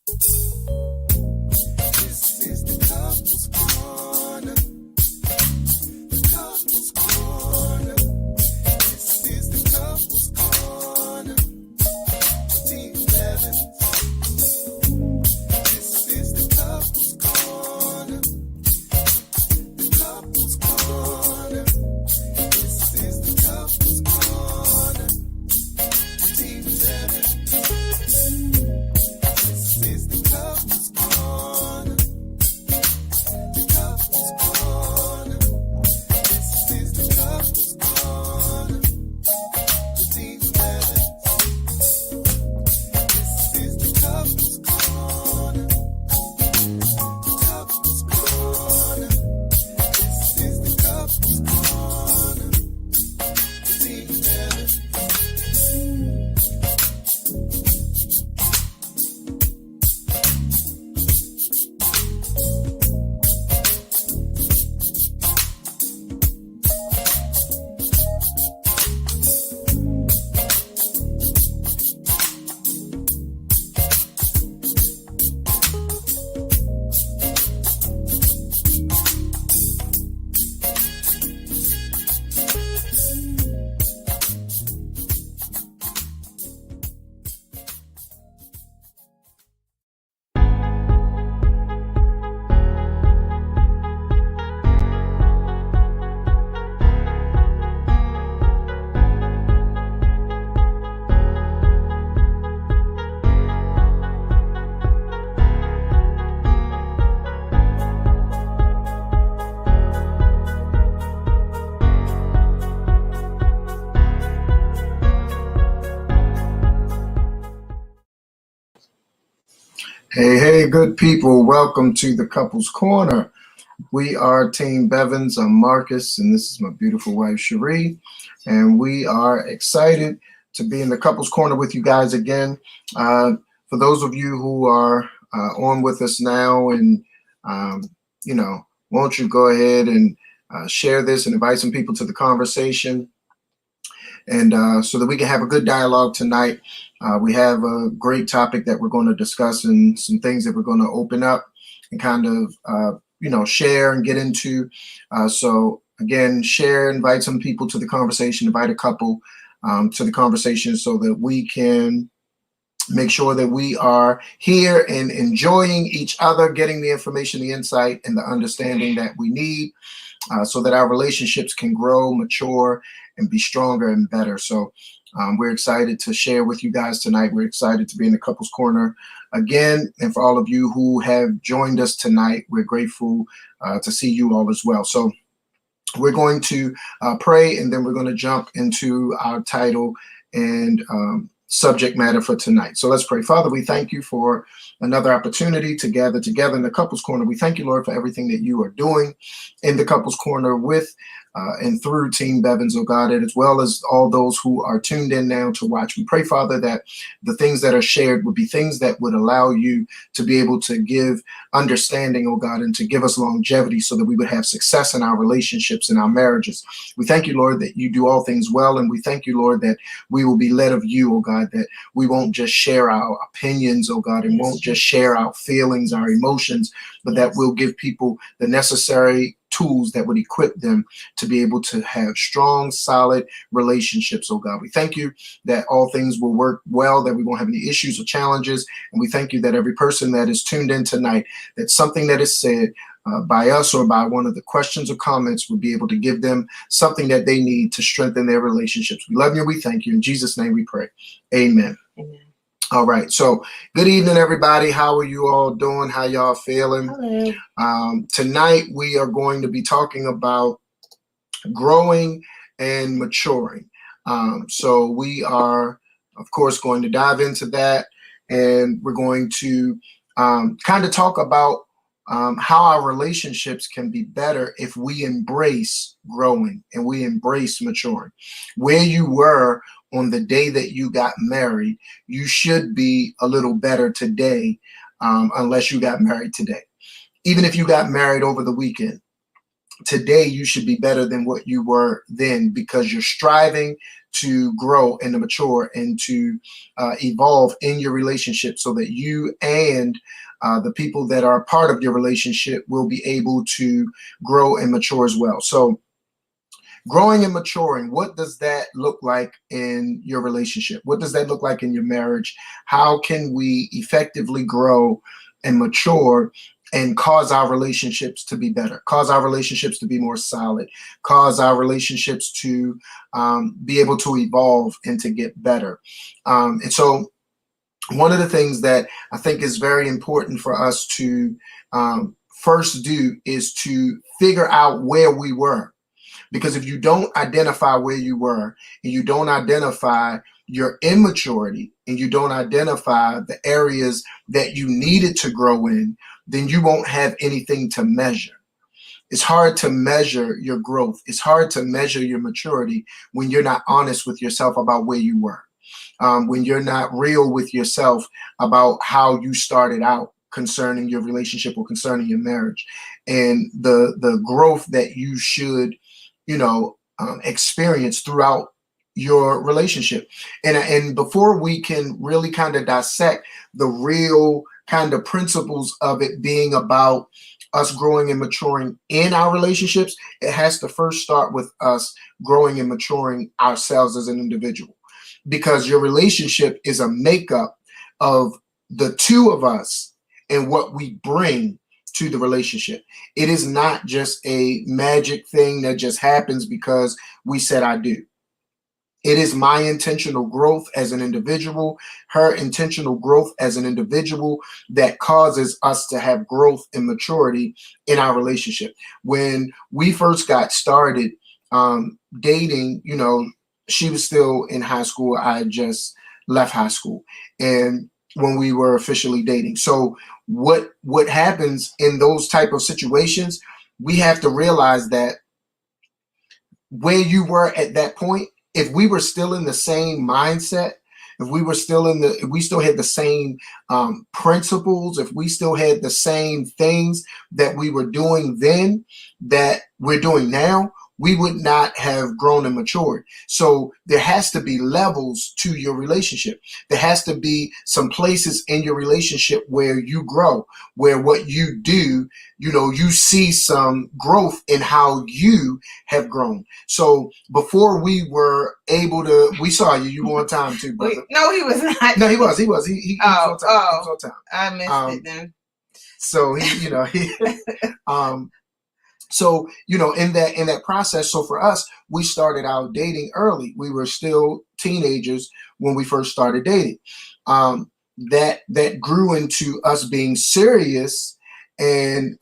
This is the Couples Corner. The Couples Corner. This is the Couples Corner. Team Evans. This is the Couples Corner. The Couples Corner. This is the Couples Corner. Team Evans. This is the Couples Corner. The Couples Corner. This is the Couples Corner. The Team Evans. This is the Couples Corner. The Couples Corner. This is the Couples Corner. The Team Evans. Hey, good people. Welcome to the Couples Corner. We are Team Bevins. I'm Marcus, and this is my beautiful wife, Cherie. And we are excited to be in the Couples Corner with you guys again. For those of you who are on with us now, and, won't you go ahead and share this and invite some people to the conversation, and so that we can have a good dialogue tonight. We have a great topic that we're going to discuss and some things that we're going to open up and kind of, share and get into. So again, share, invite some people to the conversation, invite a couple to the conversation so that we can make sure that we are here and enjoying each other, getting the information, the insight, and the understanding that we need so that our relationships can grow, mature, and be stronger and better. So we're excited to share with you guys tonight. We're excited to be in the Couples Corner again. And for all of you who have joined us tonight, we're grateful to see you all as well. So we're going to pray, and then we're going to jump into our title and subject matter for tonight. So let's pray. Father, we thank you for another opportunity to gather together in the Couples Corner. We thank you, Lord, for everything that you are doing in the Couples Corner with and through Team Bevins, oh God, and as well as all those who are tuned in now to watch. We pray, Father, that the things that are shared would be things that would allow you to be able to give understanding, oh God, and to give us longevity so that we would have success in our relationships and our marriages. We thank you, Lord, that you do all things well, and we thank you, Lord, that we will be led of you, oh God, that we won't just share our opinions, oh God, and won't just share our feelings, our emotions, but that we'll give people the necessary tools that would equip them to be able to have strong, solid relationships, oh God. We thank you that all things will work well, that we won't have any issues or challenges. And we thank you that every person that is tuned in tonight, that something that is said by us or by one of the questions or comments will be able to give them something that they need to strengthen their relationships. We love you. We thank you. In Jesus' name we pray. Amen. Amen. All right. So good evening, everybody. How are you all doing? How y'all feeling? Hello. Tonight, we are going to be talking about growing and maturing. So we are, of course, going to dive into that, and we're going to kind of talk about how our relationships can be better if we embrace growing and we embrace maturing. Where you were on the day that you got married, you should be a little better today, unless you got married today. Even if you got married over the weekend, today you should be better than what you were then, because you're striving to grow and to mature and to evolve in your relationship, so that you and the people that are part of your relationship will be able to grow and mature as well. So growing and maturing, what does that look like in your relationship? What does that look like in your marriage? How can we effectively grow and mature and cause our relationships to be better, cause our relationships to be more solid, cause our relationships to be able to evolve and to get better? And so one of the things that I think is very important for us to first do is to figure out where we were. Because if you don't identify where you were, and you don't identify your immaturity, and you don't identify the areas that you needed to grow in, then you won't have anything to measure. It's hard to measure your growth. It's hard to measure your maturity when you're not honest with yourself about where you were, when you're not real with yourself about how you started out concerning your relationship or concerning your marriage, and the growth that you should experience throughout your relationship. And before we can really kind of dissect the real kind of principles of it being about us growing and maturing in our relationships, it has to first start with us growing and maturing ourselves as an individual. Because your relationship is a makeup of the two of us and what we bring to the relationship. It is not just a magic thing that just happens because we said I do. It is my intentional growth as an individual, her intentional growth as an individual, that causes us to have growth and maturity in our relationship. When we first got started dating, she was still in high school. I had just left high school. And when we were officially dating. So what happens in those type of situations, we have to realize that where you were at that point, if we were still in the same mindset, if we still had the same principles, if we still had the same things that we were doing then that we're doing now, we would not have grown and matured. So there has to be levels to your relationship. There has to be some places in your relationship where you grow, where what you do, you see some growth in how you have grown. So before we were able to, we saw you were on time too, brother. No, he was not. No, he was. He was on time. He was on time. I missed it then. So So, in that process, so for us, we started out dating early. We were still teenagers when we first started dating. That grew into us being serious, and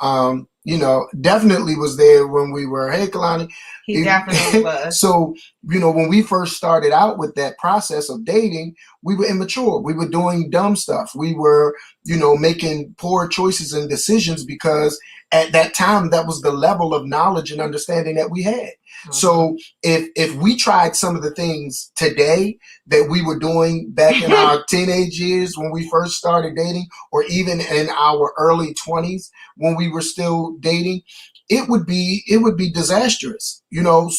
definitely was there when we were, hey, Kalani. He definitely was. So, when we first started out with that process of dating, we were immature. We were doing dumb stuff. We were, making poor choices and decisions because at that time, that was the level of knowledge and understanding that we had. Mm-hmm. So if we tried some of the things today that we were doing back in our teenage years when we first started dating, or even in our early 20s when we were still dating, it would be disastrous,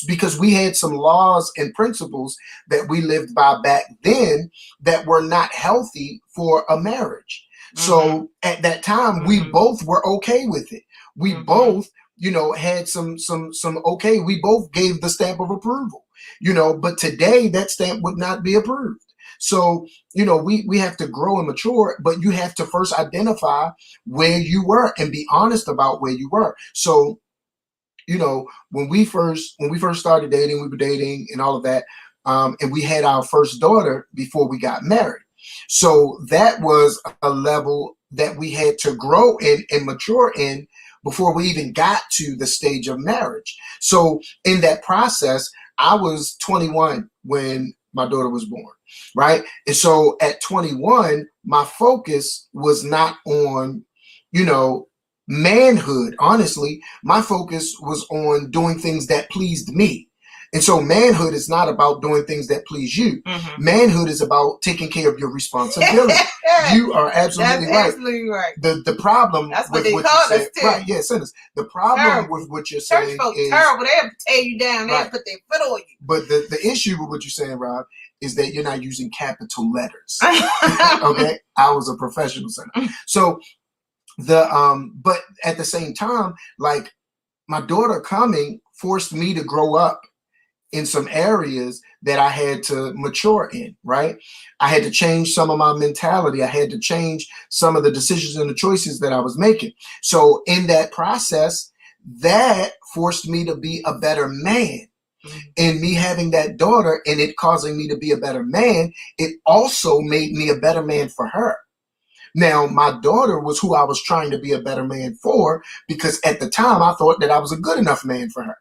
because we had some laws and principles that we lived by back then that were not healthy for a marriage. Mm-hmm. So at that time, mm-hmm. we both were okay with it. We mm-hmm. both, had some okay. We both gave the stamp of approval, but today that stamp would not be approved. So, we have to grow and mature, but you have to first identify where you were and be honest about where you were. So, when we first started dating, we were dating and all of that. And we had our first daughter before we got married. So that was a level that we had to grow in and mature in before we even got to the stage of marriage. So in that process, I was 21 when my daughter was born, right? And so at 21, my focus was not on, manhood. Honestly, my focus was on doing things that pleased me. And so manhood is not about doing things that please you. Manhood is about taking care of your responsibility. You are absolutely right. Absolutely right. The problem That's with what they what called you us said, too. right? Yeah, sinners. The problem with what you're Church saying folk is terrible. They'll tear you down. They'll Right. put their foot on you. But the issue with what you're saying, Rob, is that you're not using capital letters. Okay, I was a professional sinner. So but at the same time, like my daughter coming forced me to grow up in some areas that I had to mature in, right? I had to change some of my mentality. I had to change some of the decisions and the choices that I was making. So in that process, that forced me to be a better man. And me having that daughter and it causing me to be a better man, it also made me a better man for her. Now, my daughter was who I was trying to be a better man for, because at the time I thought that I was a good enough man for her.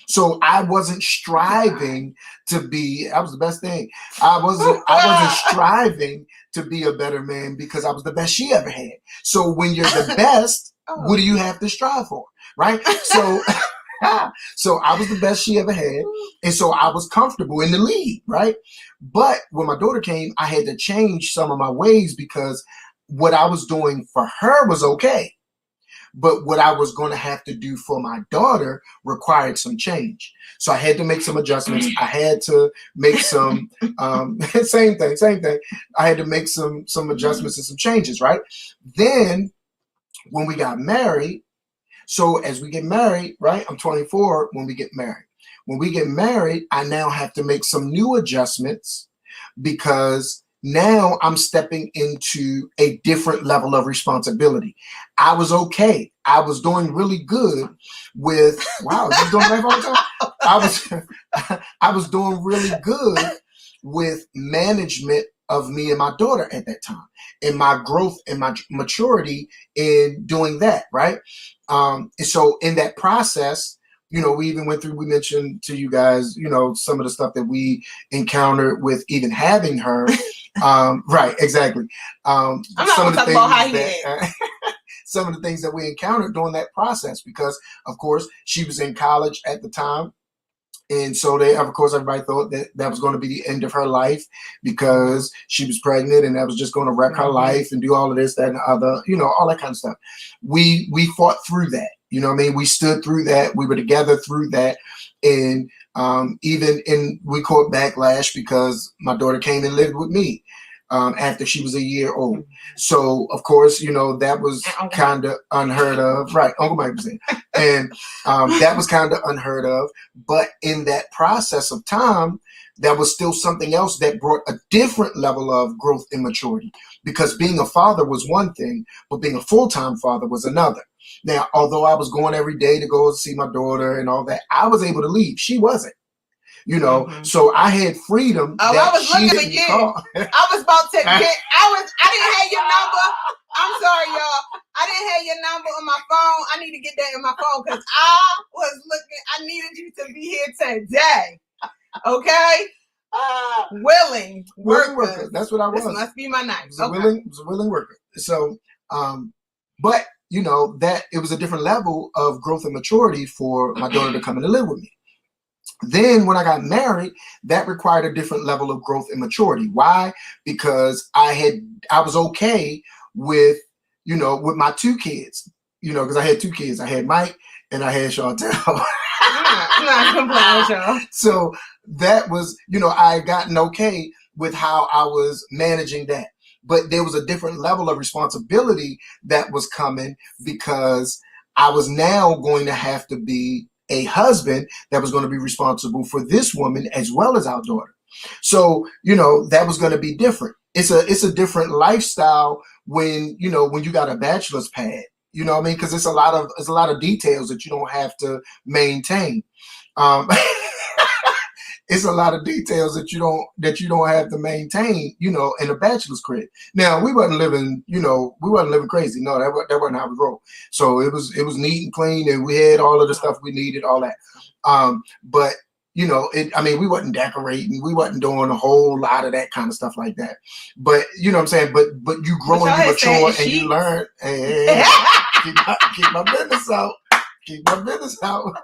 So I wasn't striving to be, that was the best thing. I wasn't striving to be a better man because I was the best she ever had. So when you're the best, what do you have to strive for? Right? So so I was the best she ever had. And so I was comfortable in the lead, right? But when my daughter came, I had to change some of my ways because what I was doing for her was okay. But what I was going to have to do for my daughter required some change. So I had to make some adjustments. I had to make some, same thing. I had to make some adjustments and some changes, right? Then when we got married, so as we get married, right? I'm 24 when we get married. When we get married, I now have to make some new adjustments because now I'm stepping into a different level of responsibility. I was okay. I was doing really good with, wow, is this doing life all the time? I was doing really good with management of me and my daughter at that time, and my growth and my maturity in doing that, right? And so in that process, you know, we mentioned to you guys, you know, some of the stuff that we encountered with even having her. Right, exactly. I'm not going to talk about how he is. Some of the things that we encountered during that process, because of course she was in college at the time. And so everybody thought that that was going to be the end of her life because she was pregnant and that was just going to wreck her life and do all of this, that, and the other, you know, all that kind of stuff. We fought through that. You know what I mean? We stood through that. We were together through that. And we caught backlash because my daughter came and lived with me after she was a year old. So, of course, you know, that was kind of unheard of. Right. Uncle Mike was in. And that was kind of unheard of. But in that process of time, that was still something else that brought a different level of growth and maturity, because being a father was one thing, but being a full-time father was another. Now, although I was going every day to go see my daughter and all that, I was able to leave. She wasn't. You know, so I had freedom. Oh, I was looking for you. I was about to I didn't have your number. I'm sorry, y'all. I didn't have your number on my phone. I need to get that in my phone because I was looking. I needed you to be here today. Okay? Willing worker. That's what I was. This must be my name. Was a willing worker. So, but you know, that it was a different level of growth and maturity for my daughter to come in and live with me. Then when I got married, that required a different level of growth and maturity. Why? Because I was okay with, you know, with my two kids, you know, because I had two kids. I had Mike and I had Chantel. I'm not complaining with y'all. So that was, you know, I had gotten okay with how I was managing that. But there was a different level of responsibility that was coming because I was now going to have to be a husband that was going to be responsible for this woman as well as our daughter. So, you know, that was going to be different. It's a different lifestyle when you got a bachelor's pad, you know what I mean? Because it's a lot of details that you don't have to maintain. It's a lot of details that you don't have to maintain, you know, in a bachelor's crib. Now we wasn't living crazy. No, that wasn't how we rolled. So it was neat and clean, and we had all of the stuff we needed, all that. But you know, we wasn't decorating, we wasn't doing a whole lot of that kind of stuff like that. But you know what I'm saying? But you grow and you mature and you learn. Hey, keep my business out. Keep my business out.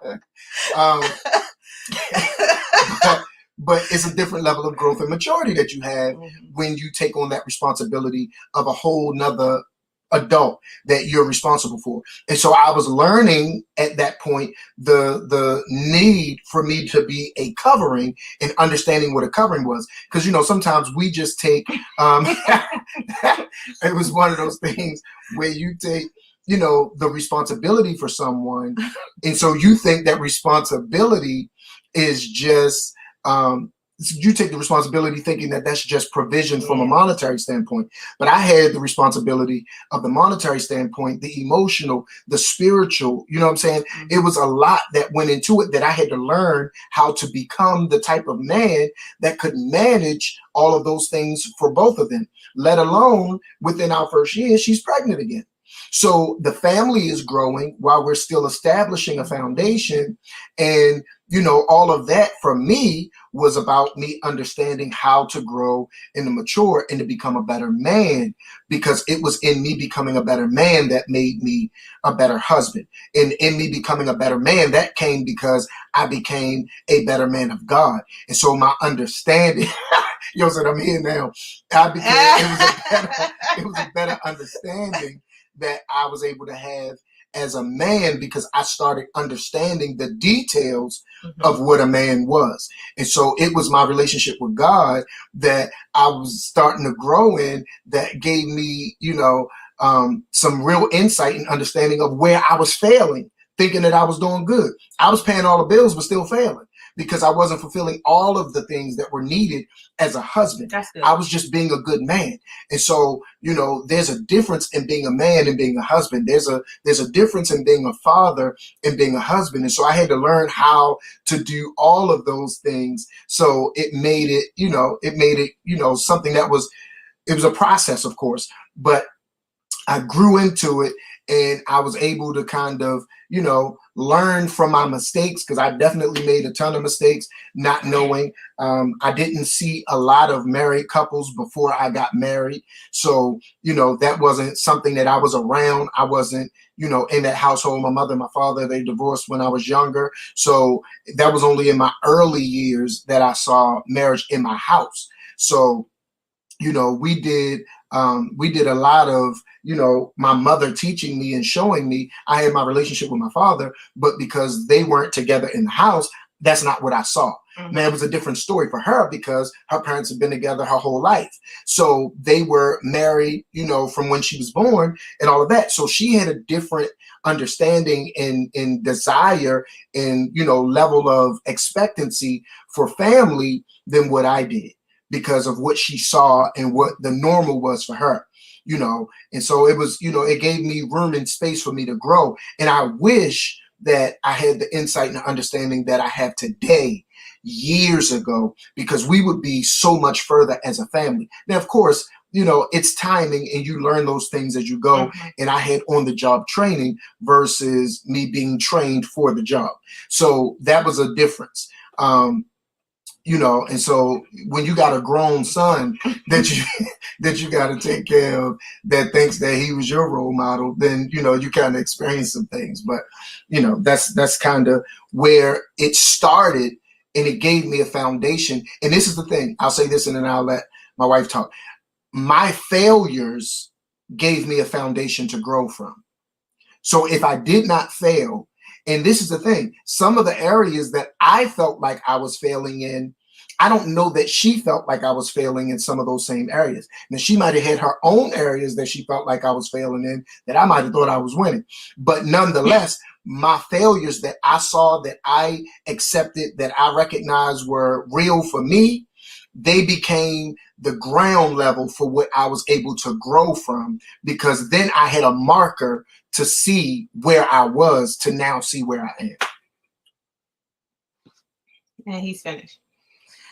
but it's a different level of growth and maturity that you have Mhm. when you take on that responsibility of a whole nother adult that you're responsible for. And so I was learning at that point the need for me to be a covering and understanding what a covering was. Because, you know, sometimes we just take, it was one of those things where you take, you know, the responsibility for someone. And so you think that responsibility is just, you take the responsibility thinking that that's just provision from a monetary standpoint. But I had the responsibility of the monetary standpoint, the emotional, the spiritual, you know what I'm saying? Mhm. It was a lot that went into it that I had to learn how to become the type of man that could manage all of those things for both of them, let alone within our first year, she's pregnant again. So the family is growing while we're still establishing a foundation. And, you know, all of that for me was about me understanding how to grow and to mature and to become a better man, because it was in me becoming a better man that made me a better husband. And in me becoming a better man, that came because I became a better man of God. And so my understanding, you know what I'm here now, it was a better understanding that I was able to have as a man, because I started understanding the details of what a man was. And so it was my relationship with God that I was starting to grow in that gave me, you know, some real insight and understanding of where I was failing, thinking that I was doing good. I was paying all the bills, but still failing because I wasn't fulfilling all of the things that were needed as a husband. I was just being a good man. And so, you know, there's a difference in being a man and being a husband. There's a difference in being a father and being a husband. And so I had to learn how to do all of those things. So it made it, you know, something that was, it was a process, of course, but I grew into it and I was able to kind of, you know, learn from my mistakes, because I definitely made a ton of mistakes not knowing. I didn't see a lot of married couples before I got married. So, you know, that wasn't something that I was around. I wasn't, you know, in that household. My mother and my father, they divorced when I was younger. So that was only in my early years that I saw marriage in my house. So, you know, we did a lot of, you know, my mother teaching me and showing me. I had my relationship with my father, but because they weren't together in the house, that's not what I saw. Mhm. Now, it was a different story for her because her parents had been together her whole life. So they were married, you know, from when she was born and all of that. So she had a different understanding and desire and, you know, level of expectancy for family than what I did, because of what she saw and what the normal was for her, you know. And so it was, you know, it gave me room and space for me to grow. And I wish that I had the insight and the understanding that I have today years ago, because we would be so much further as a family. Now, of course, you know, it's timing and you learn those things as you go. Mhm. And I had on the job training versus me being trained for the job. So that was a difference. You know, and so when you got a grown son that you got to take care of, that thinks that he was your role model, then, you know, you kind of experience some things. But, you know, that's kind of where it started, and it gave me a foundation. And this is the thing, I'll say this and then I'll let my wife talk. My failures gave me a foundation to grow from. So if I did not fail, and this is the thing, some of the areas that I felt like I was failing in, I don't know that she felt like I was failing in some of those same areas. Now, she might have had her own areas that she felt like I was failing in that I might have thought I was winning. But nonetheless, my failures that I saw, that I accepted, that I recognized were real for me, they became the ground level for what I was able to grow from, because then I had a marker to see where I was to now see where I am. And he's finished.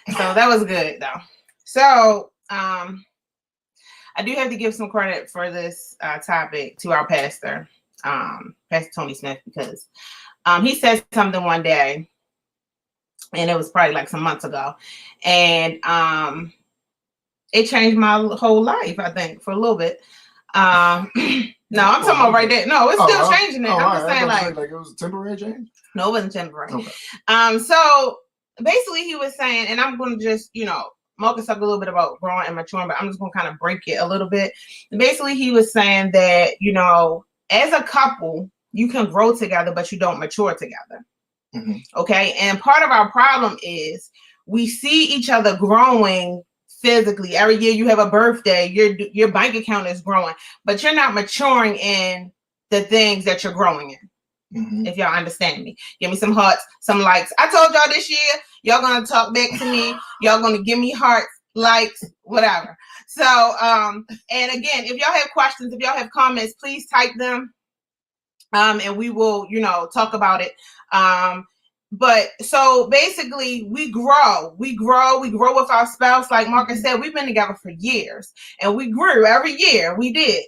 So that was good though. So I do have to give some credit for this topic to our pastor, Pastor Tony Smith, because he said something one day, and it was probably like some months ago, and it changed my whole life, I think, for a little bit. No, I'm talking about right there. No, it's still changing it. I'm just saying, like it was a temporary change. No, it wasn't temporary. Okay. So basically he was saying, and I'm going to just, Marcus talked a little bit about growing and maturing, but I'm just going to kind of break it a little bit. Basically, he was saying that, as a couple, you can grow together, but you don't mature together. Mm-hmm. Okay. And part of our problem is we see each other growing physically. Every year you have a birthday, your bank account is growing, but you're not maturing in the things that you're growing in. Mm-hmm. If y'all understand me, give me some hearts, some likes. I told y'all this year, y'all gonna talk back to me. Y'all gonna give me hearts, likes, whatever. So, and again, if y'all have questions, if y'all have comments, please type them, and we will, talk about it. But so basically we grow with our spouse. Like Marcus said, we've been together for years and we grew every year. We did,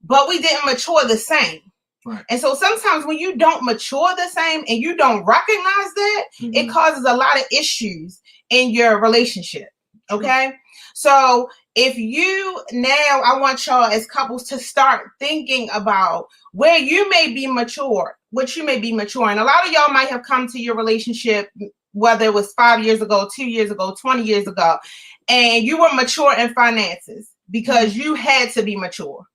but we didn't mature the same. Right. And so sometimes when you don't mature the same and you don't recognize that, Mm-hmm. it causes a lot of issues in your relationship. Okay. Sure. So if I want y'all as couples to start thinking about where you may be mature, what you may be mature. And a lot of y'all might have come to your relationship, whether it was 5 years ago, 2 years ago, 20 years ago, and you were mature in finances because you had to be mature.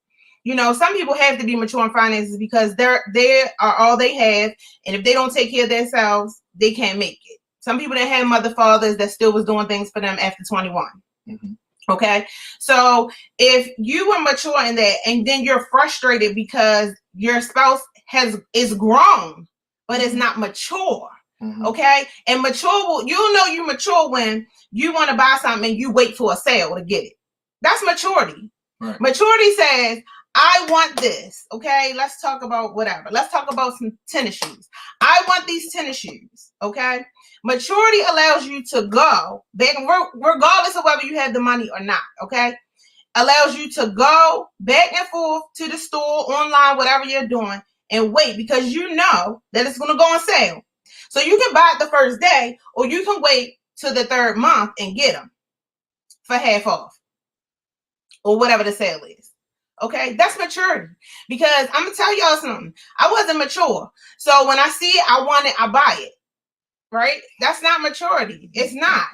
Some people have to be mature in finances because they are all they have. And if they don't take care of themselves, they can't make it. Some people that had mother fathers that still was doing things for them after 21. Mm-hmm. Okay. So if you were mature in that and then you're frustrated because your spouse is grown, but is not mature. Mm-hmm. Okay. And you'll know you mature when you want to buy something and you wait for a sale to get it. That's maturity. Right. Maturity says, I want this. Okay. Let's talk about whatever. Let's talk about some tennis shoes. I want these tennis shoes. Okay. Maturity allows you to go, regardless of whether you have the money or not. Okay. Allows you to go back and forth to the store, online, whatever you're doing, and wait because you know that it's going to go on sale. So you can buy it the first day, or you can wait to the third month and get them for half off or whatever the sale is. Okay, that's maturity. Because I'm going to tell y'all something. I wasn't mature. So when I see it, I want it, I buy it. Right? That's not maturity. It's not.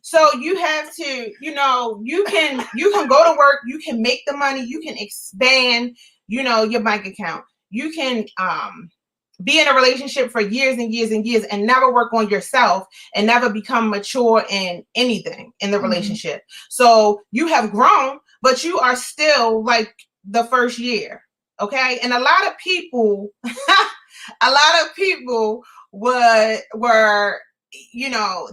So you have to, you can go to work, you can make the money, you can expand, your bank account. You can be in a relationship for years and years and years and never work on yourself and never become mature in anything in the relationship. So you have grown, but you are still like the first year. Okay. And a lot of people were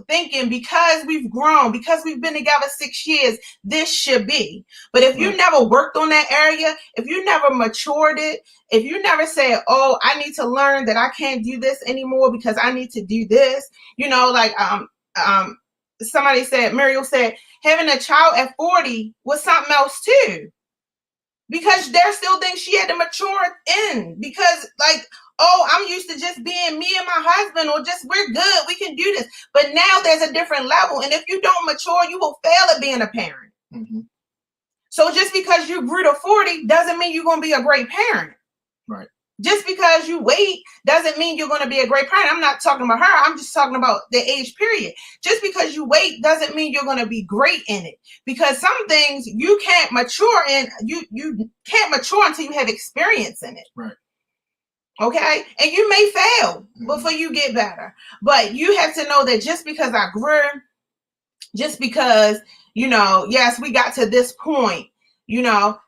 thinking because we've grown, because we've been together 6 years, this should be. But if you never worked on that area, if you never matured it, if you never said, oh, I need to learn that I can't do this anymore because I need to do this, somebody said, Muriel said, having a child at 40 was something else too. Because there's still things she had to mature in. Because oh, I'm used to just being me and my husband, or just we're good, we can do this. But now there's a different level. And if you don't mature, you will fail at being a parent. Mm-hmm. So just because you grew to 40 doesn't mean you're going to be a great parent. Right. Just because you wait doesn't mean you're going to be a great parent. I'm not talking about her. I'm just talking about the age period. Just because you wait doesn't mean you're going to be great in it. Because some things you can't mature in. You can't mature until you have experience in it. Right. Okay. And you may fail before you get better. But you have to know that just because I grew, just because, yes, we got to this point,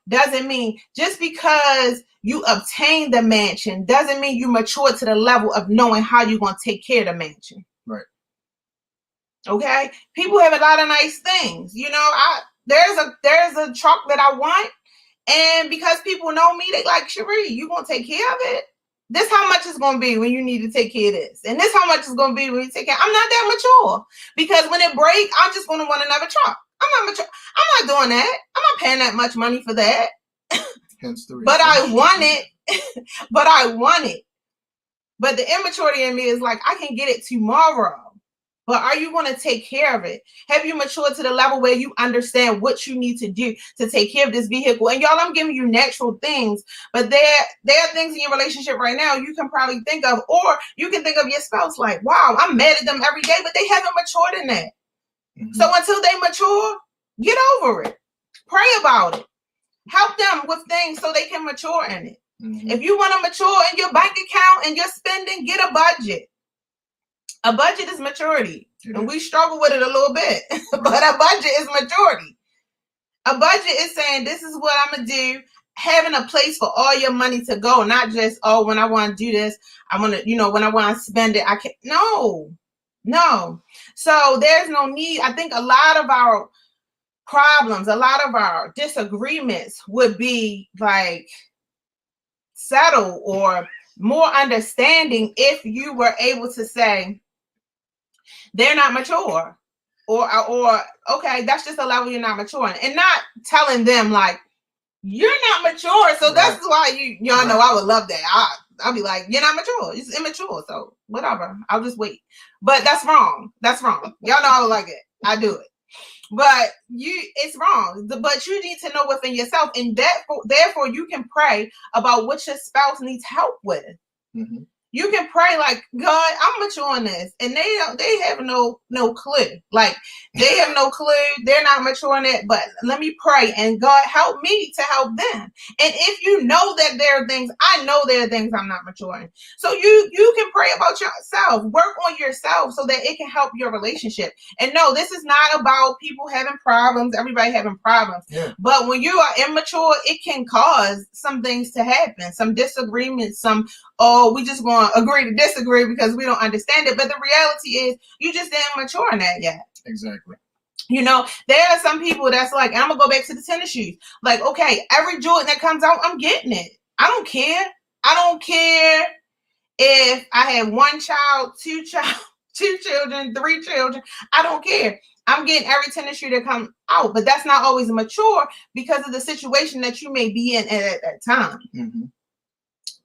doesn't mean just because you obtained the mansion doesn't mean you mature to the level of knowing how you're going to take care of the mansion. Right. Okay. People have a lot of nice things. There's a truck that I want. And because people know me, they like, Cherie, you going to take care of it? This how much it's going to be when you need to take care of this. And this how much it's going to be when you take care. I'm not that mature. Because when it breaks, I'm just going to want another truck. I'm not mature. I'm not doing that. I'm not paying that much money for that. Hence the reason. But I want it. But the immaturity in me is like, I can get it tomorrow. but are you going to take care of it? Have you matured to the level where you understand what you need to do to take care of this vehicle? And y'all, I'm giving you natural things, but there are things in your relationship right now you can probably think of, or you can think of your spouse like, wow, I'm mad at them every day, but they haven't matured in that. Mm-hmm. So until they mature, get over it. Pray about it. Help them with things so they can mature in it. Mm-hmm. If you want to mature in your bank account and your spending, get a budget. A budget is maturity, and we struggle with it a little bit, but a budget is maturity. A budget is saying, this is what I'm going to do, having a place for all your money to go, not just, oh, when I want to do this, I want to, when I want to spend it, I can't. No. So there's no need. I think a lot of our problems, a lot of our disagreements would be like settled or more understanding if you were able to say, they're not mature, or okay, that's just a level you're not maturing, and not telling them like you're not mature, so that's why y'all know I would love that. I'll be like, you're not mature, it's immature, so whatever, I'll just wait. But that's wrong. Y'all know I would like it. I do it, but it's wrong. But you need to know within yourself, and therefore you can pray about what your spouse needs help with. Mm-hmm. You can pray like, God, I'm maturing this, and they have no clue. Like they have no clue. They're not maturing it. But let me pray, and God, help me to help them. And if you know that there are things, I know there are things I'm not maturing. So you can pray about yourself, work on yourself, so that it can help your relationship. And no, this is not about people having problems. Everybody having problems. Yeah. But when you are immature, it can cause some things to happen, some disagreements, we just want to agree to disagree because we don't understand it. But the reality is you just didn't mature in that yet. Exactly. There are some people that's like, I'm going to go back to the tennis shoes. Like, okay, every Jordan that comes out, I'm getting it. I don't care. I don't care if I have one child, two children, 3 children. I don't care. I'm getting every tennis shoe that comes out. But that's not always mature because of the situation that you may be in at that time. Mm-hmm.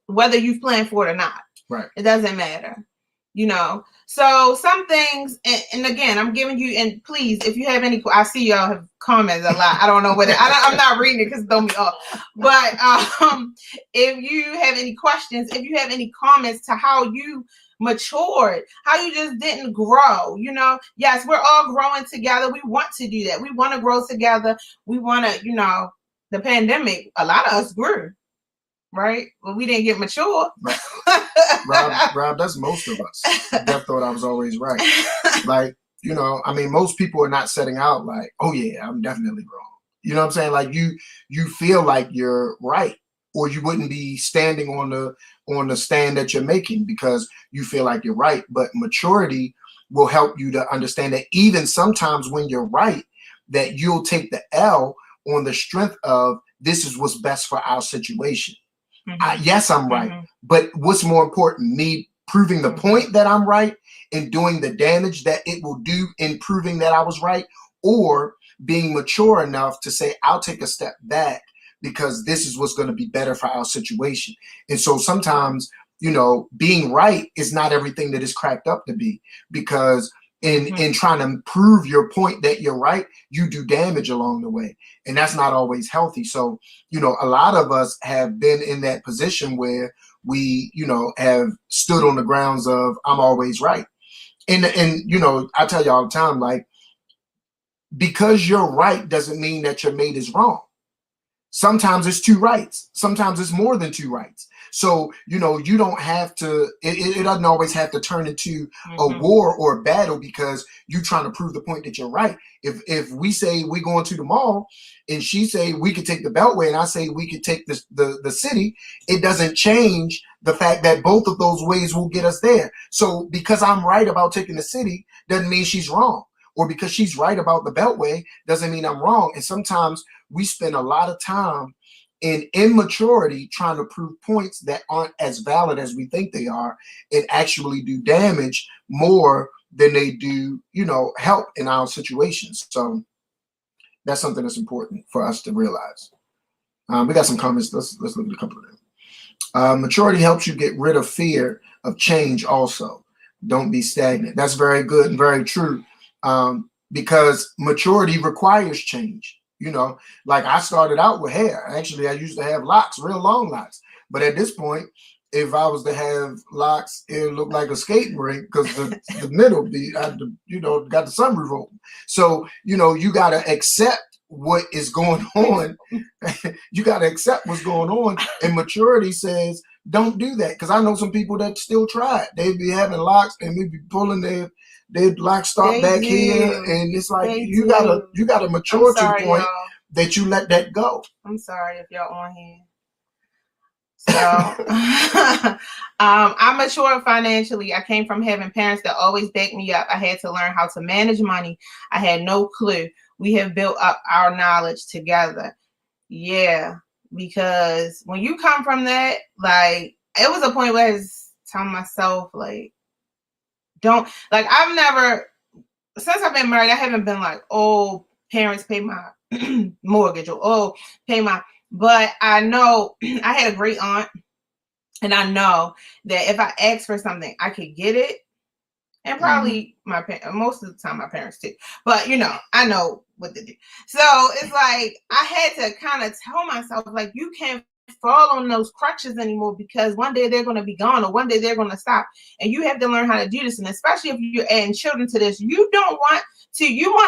Whether you've planned for it or not. Right. It doesn't matter. So some things, and again, I'm giving you, and please, if you have any, I see y'all have comments a lot. I don't know what I'm not reading it because it throw me off. But if you have any questions, if you have any comments to how you matured, how you just didn't grow, yes, we're all growing together. We want to do that. We want to grow together. We want to, the pandemic, a lot of us grew. Right? Well, we didn't get mature. Rob, that's most of us. Def thought I was always right. Like, most people are not setting out like, oh yeah, I'm definitely wrong. You know what I'm saying? Like you feel like you're right, or you wouldn't be standing on the stand that you're making because you feel like you're right. But maturity will help you to understand that even sometimes when you're right, that you'll take the L on the strength of this is what's best for our situation. Mm-hmm. Yes, I'm right. Mm-hmm. But what's more important, me proving the point that I'm right and doing the damage that it will do in proving that I was right, or being mature enough to say, I'll take a step back because this is what's going to be better for our situation. And so sometimes, being right is not everything that is cracked up to be, because in trying to prove your point that you're right, you do damage along the way. And that's not always healthy. So, a lot of us have been in that position where we, have stood on the grounds of I'm always right. And I tell you all the time, like, because you're right doesn't mean that your mate is wrong. Sometimes it's 2 rights. Sometimes it's more than 2 rights. So, you don't have to, it doesn't always have to turn into a war or a battle because you're trying to prove the point that you're right. If we say we're going to the mall and she say we could take the Beltway and I say we could take the city, it doesn't change the fact that both of those ways will get us there. So because I'm right about taking the city doesn't mean she's wrong. Or because she's right about the Beltway doesn't mean I'm wrong. And sometimes we spend a lot of time in immaturity trying to prove points that aren't as valid as we think they are, and actually do damage more than they do, help in our situations. So that's something that's important for us to realize. We got some comments. Let's look at a couple of them. Maturity helps you get rid of fear of change also. don't be stagnant. That's very good and very true. Because maturity requires change. You know, like I started out with hair. Actually, I used to have locks, real long locks. But at this point, if I was to have locks, it would look like a skating rink because the middle be, got the sunroof open. So, you got to accept what is going on. You got to accept what's going on. And maturity says, don't do that. Because I know some people that still try it. They be having locks and they be pulling their lock start back here. And it's like, you gotta mature to the point that you let that go. I'm sorry if y'all on here. So I'm mature financially. I came from having parents that always backed me up. I had to learn how to manage money. I had no clue. We have built up our knowledge together. Yeah, because when you come from that, like, it was a point where I was telling myself, like, don't, like, I've never, since I've been married, I haven't been like, oh, parents pay my mortgage, or oh, pay my, but I know I had a great aunt, and I know that if I asked for something, I could get it. And probably most of the time my parents too. But, I know what to do. So it's like, I had to kind of tell myself, like, you can't fall on those crutches anymore, because one day they're going to be gone, or one day they're going to stop. And you have to learn how to do this. And especially if you're adding children to this, you want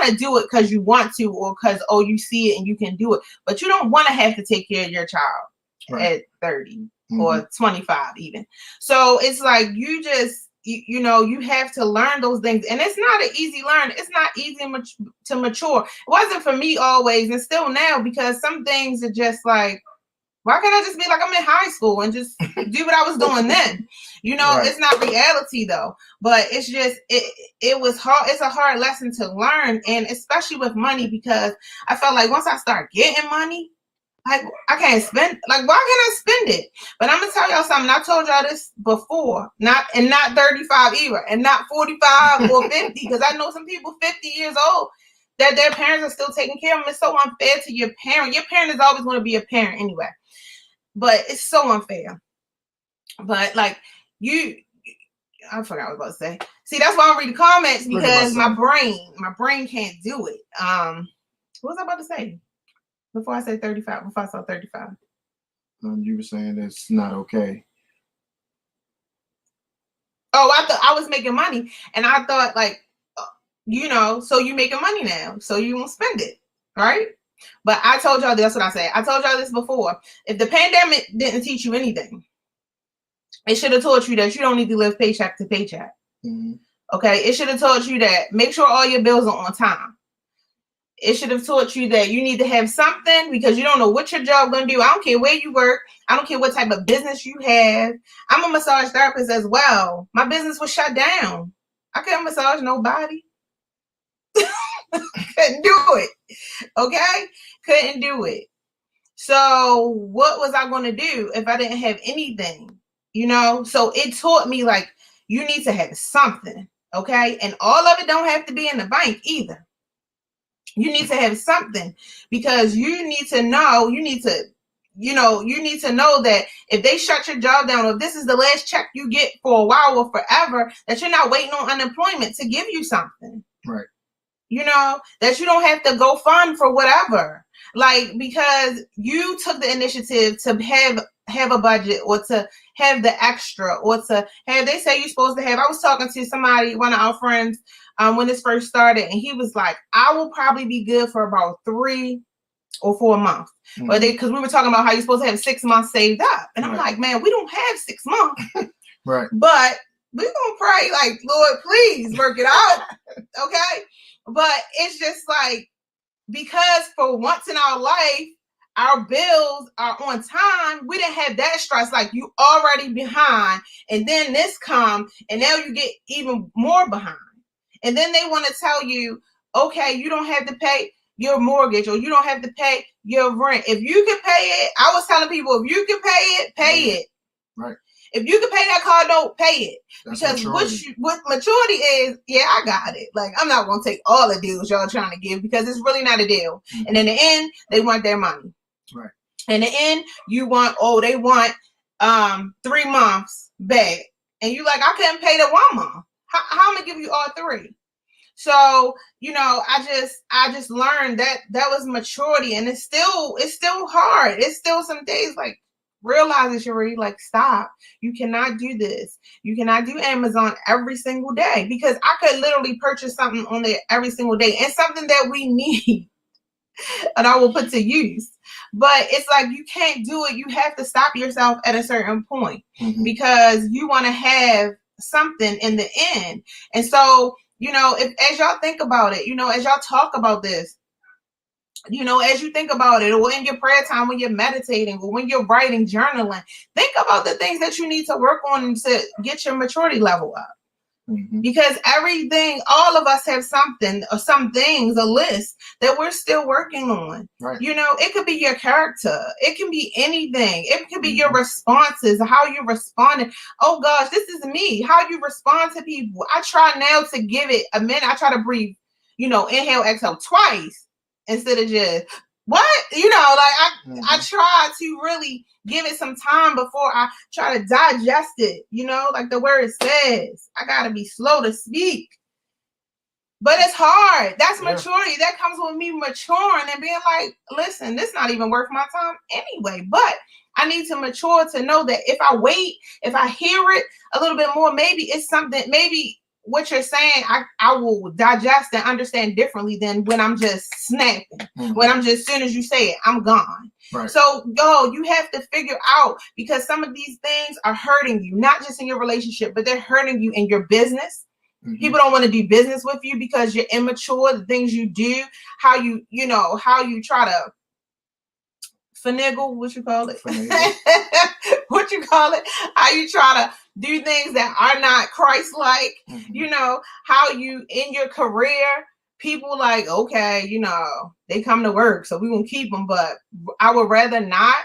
to do it because you want to, or because, you see it and you can do it. But you don't want to have to take care of your child at 30 or 25 even. So it's like, you just, you have to learn those things. And it's not an easy learn. It's not easy to mature. It wasn't for me always, and still now, because some things are just like, why can't I just be like I'm in high school and just do what I was doing then? It's not reality though. But it's just, it was hard. It's a hard lesson to learn. And especially with money, because I felt like once I start getting money, like, I can't spend, like, why can't I spend it? But I'm gonna tell y'all something. I told y'all this before, not 35 either, and not 45 or 50, because I know some people 50 years old that their parents are still taking care of them. It's so unfair to your parent. Your parent is always going to be a parent anyway, but it's so unfair. But like, I forgot what I was about to say. See, that's why I read the comments, because my brain can't do it. What was I about to say? Before I said 35, before I saw 35. You were saying that's not okay. Oh, I thought I was making money, and I thought, like, so you making money now, so you won't spend it, right? But I told y'all, that's what I said. I told y'all this before. If the pandemic didn't teach you anything, it should have taught you that you don't need to live paycheck to paycheck. Okay? It should have taught you that make sure all your bills are on time. It should have taught you that you need to have something, because you don't know what your job going to do. I don't care where you work. I don't care what type of business you have. I'm a massage therapist as well. My business was shut down. I couldn't massage nobody. Couldn't do it. Okay? Couldn't do it. So what was I going to do if I didn't have anything? So it taught me, like, you need to have something. Okay? And all of it don't have to be in the bank either. You need to have something, because you need to know that if they shut your job down, or if this is the last check you get for a while or forever, that you're not waiting on unemployment to give you something. Right. That you don't have to go fund for whatever. Like, because you took the initiative to have a budget, or to have the extra, or to have, they say you're supposed to have, I was talking to somebody, one of our friends, when this first started, and he was like, I will probably be good for about 3 or 4 months. But because we were talking about how you're supposed to have 6 months saved up. And I'm like, man, we don't have 6 months. Right. But we're going to pray, like, Lord, please work it out. Okay. But it's just like, because for once in our life, our bills are on time, we didn't have that stress. Like, you already behind, and then this come, and now you get even more behind. And then they want to tell you, okay, you don't have to pay your mortgage, or you don't have to pay your rent. If you can pay it, I was telling people, if you can pay it, pay it. Right. If you can pay that car note, pay it. That's because maturity. what maturity is, yeah, I got it. Like, I'm not going to take all the deals y'all trying to give, because it's really not a deal. And in the end, they want their money. Right. In the end, they want 3 months back. And you like, I couldn't pay the 1 month. How am I gonna give you all three? So, I just learned that was maturity, and it's still hard. It's still some days like realize that you're really like, stop. You cannot do this. You cannot do Amazon every single day, because I could literally purchase something on there every single day, and something that we need and I will put to use. But it's like you can't do it. You have to stop yourself at a certain point, because you want to have something in the end. And so, if as y'all think about it, as y'all talk about this, as you think about it, or in your prayer time when you're meditating, or when you're writing, journaling, think about the things that you need to work on to get your maturity level up. Because everything, all of us have something or some things, a list that we're still working on. Right. It could be your character. It can be anything. It could be your responses, how you responded. Oh gosh, this is me. How you respond to people. I try now to give it a minute. I try to breathe, inhale, exhale twice instead of just what? I try to really give it some time before I try to digest it, like the word says. I gotta be slow to speak. But it's hard. That's maturity. That comes with me maturing and being like, listen, this is not even worth my time anyway. But I need to mature to know that if I wait, if I hear it a little bit more, maybe it's something, maybe what you're saying, I will digest and understand differently than when I'm just snapping. When I'm just, as soon as you say it, I'm gone. Right. So, you have to figure out, because some of these things are hurting you, not just in your relationship, but they're hurting you in your business. People don't want to do business with you because you're immature. The things you do, how you try to finagle, what you call it? What you call it? How you try to do things that are not Christ-like. How you, in your career, people like, okay, they come to work, so we won't keep them, but I would rather not.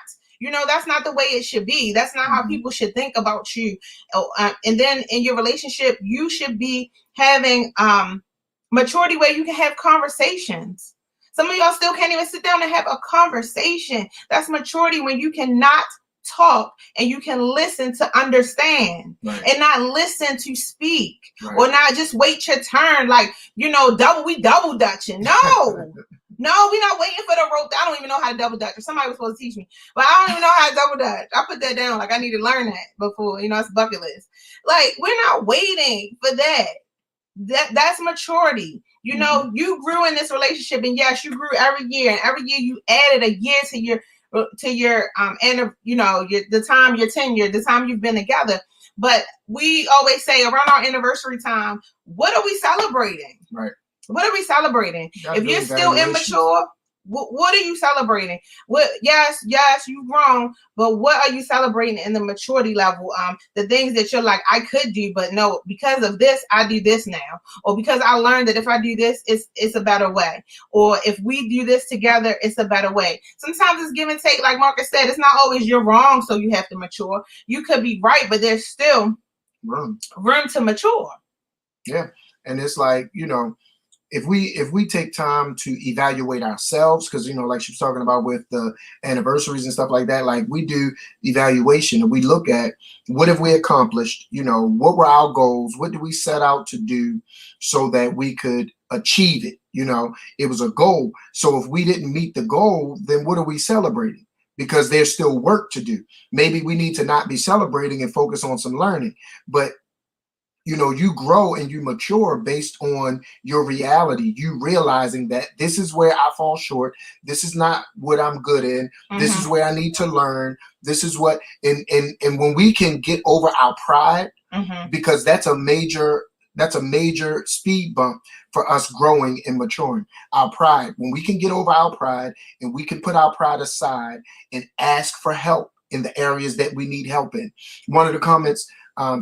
That's not the way it should be. That's not how people should think about you. And then in your relationship, you should be having maturity where you can have conversations. Some of y'all still can't even sit down and have a conversation. That's maturity, when you cannot talk and you can listen to understand, and not listen to speak, or not just wait your turn. Like, we double dutching. No. No, we're not waiting for the rope. I don't even know how to double dutch. Somebody was supposed to teach me, but I don't even know how to double dutch. I put that down. Like, I need to learn that before, it's bucket list. Like, we're not waiting for that. That's maturity. You grew in this relationship, and yes, you grew every year, and every year you added a year to your and the time, your tenure, the time you've been together. But we always say around our anniversary time, what are we celebrating? Right. What are we celebrating? If you're still immature, what are you celebrating? Yes, you've grown, but what are you celebrating in the maturity level? The things that you're like, I could do, but no, because of this, I do this now. Or because I learned that if I do this, it's a better way. Or if we do this together, it's a better way. Sometimes it's give and take. Like Marcus said, it's not always you're wrong, so you have to mature. You could be right, but there's still room to mature. Yeah. And it's like, if we take time to evaluate ourselves, because like she was talking about with the anniversaries and stuff like that, like we do evaluation and we look at what have we accomplished, what were our goals, what did we set out to do so that we could achieve it. It was a goal. So if we didn't meet the goal, then what are we celebrating? Because there's still work to do. Maybe we need to not be celebrating and focus on some learning, but you grow and you mature based on your reality, you realizing that this is where I fall short. This is not what I'm good in. This is where I need to learn. This is what, and when we can get over our pride, because that's a major speed bump for us growing and maturing. Our pride, when we can get over our pride and we can put our pride aside and ask for help in the areas that we need help in. One of the comments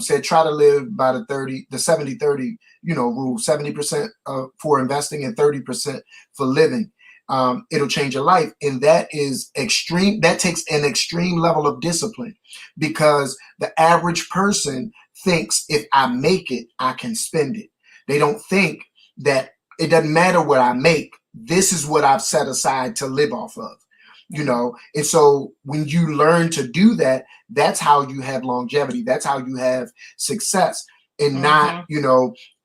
said, try to live by the 70-30, rule, 70% for investing and 30% for living. It'll change your life. And that is extreme. That takes an extreme level of discipline, because the average person thinks if I make it, I can spend it. They don't think that it doesn't matter what I make. This is what I've set aside to live off of. And so when you learn to do that, that's how you have longevity. That's how you have success. and not,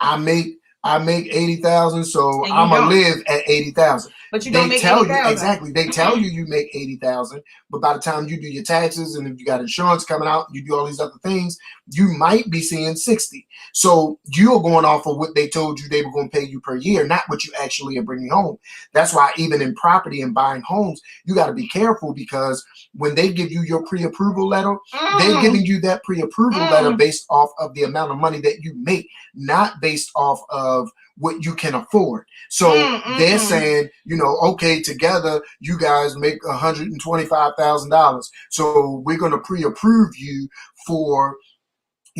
I make 80,000, so I'm gonna live at 80,000. But you don't make 80,000. Exactly. They tell you make 80,000, but by the time you do your taxes and if you got insurance coming out, you do all these other things, you might be seeing 60. So you're going off of what they told you they were going to pay you per year, not what you actually are bringing home. That's why even in property and buying homes, you got to be careful, because when they give you your pre-approval letter, they're giving you that pre-approval letter based off of the amount of money that you make, not based off of what you can afford. So they're saying, okay, together you guys make $125,000. So we're going to pre-approve you for,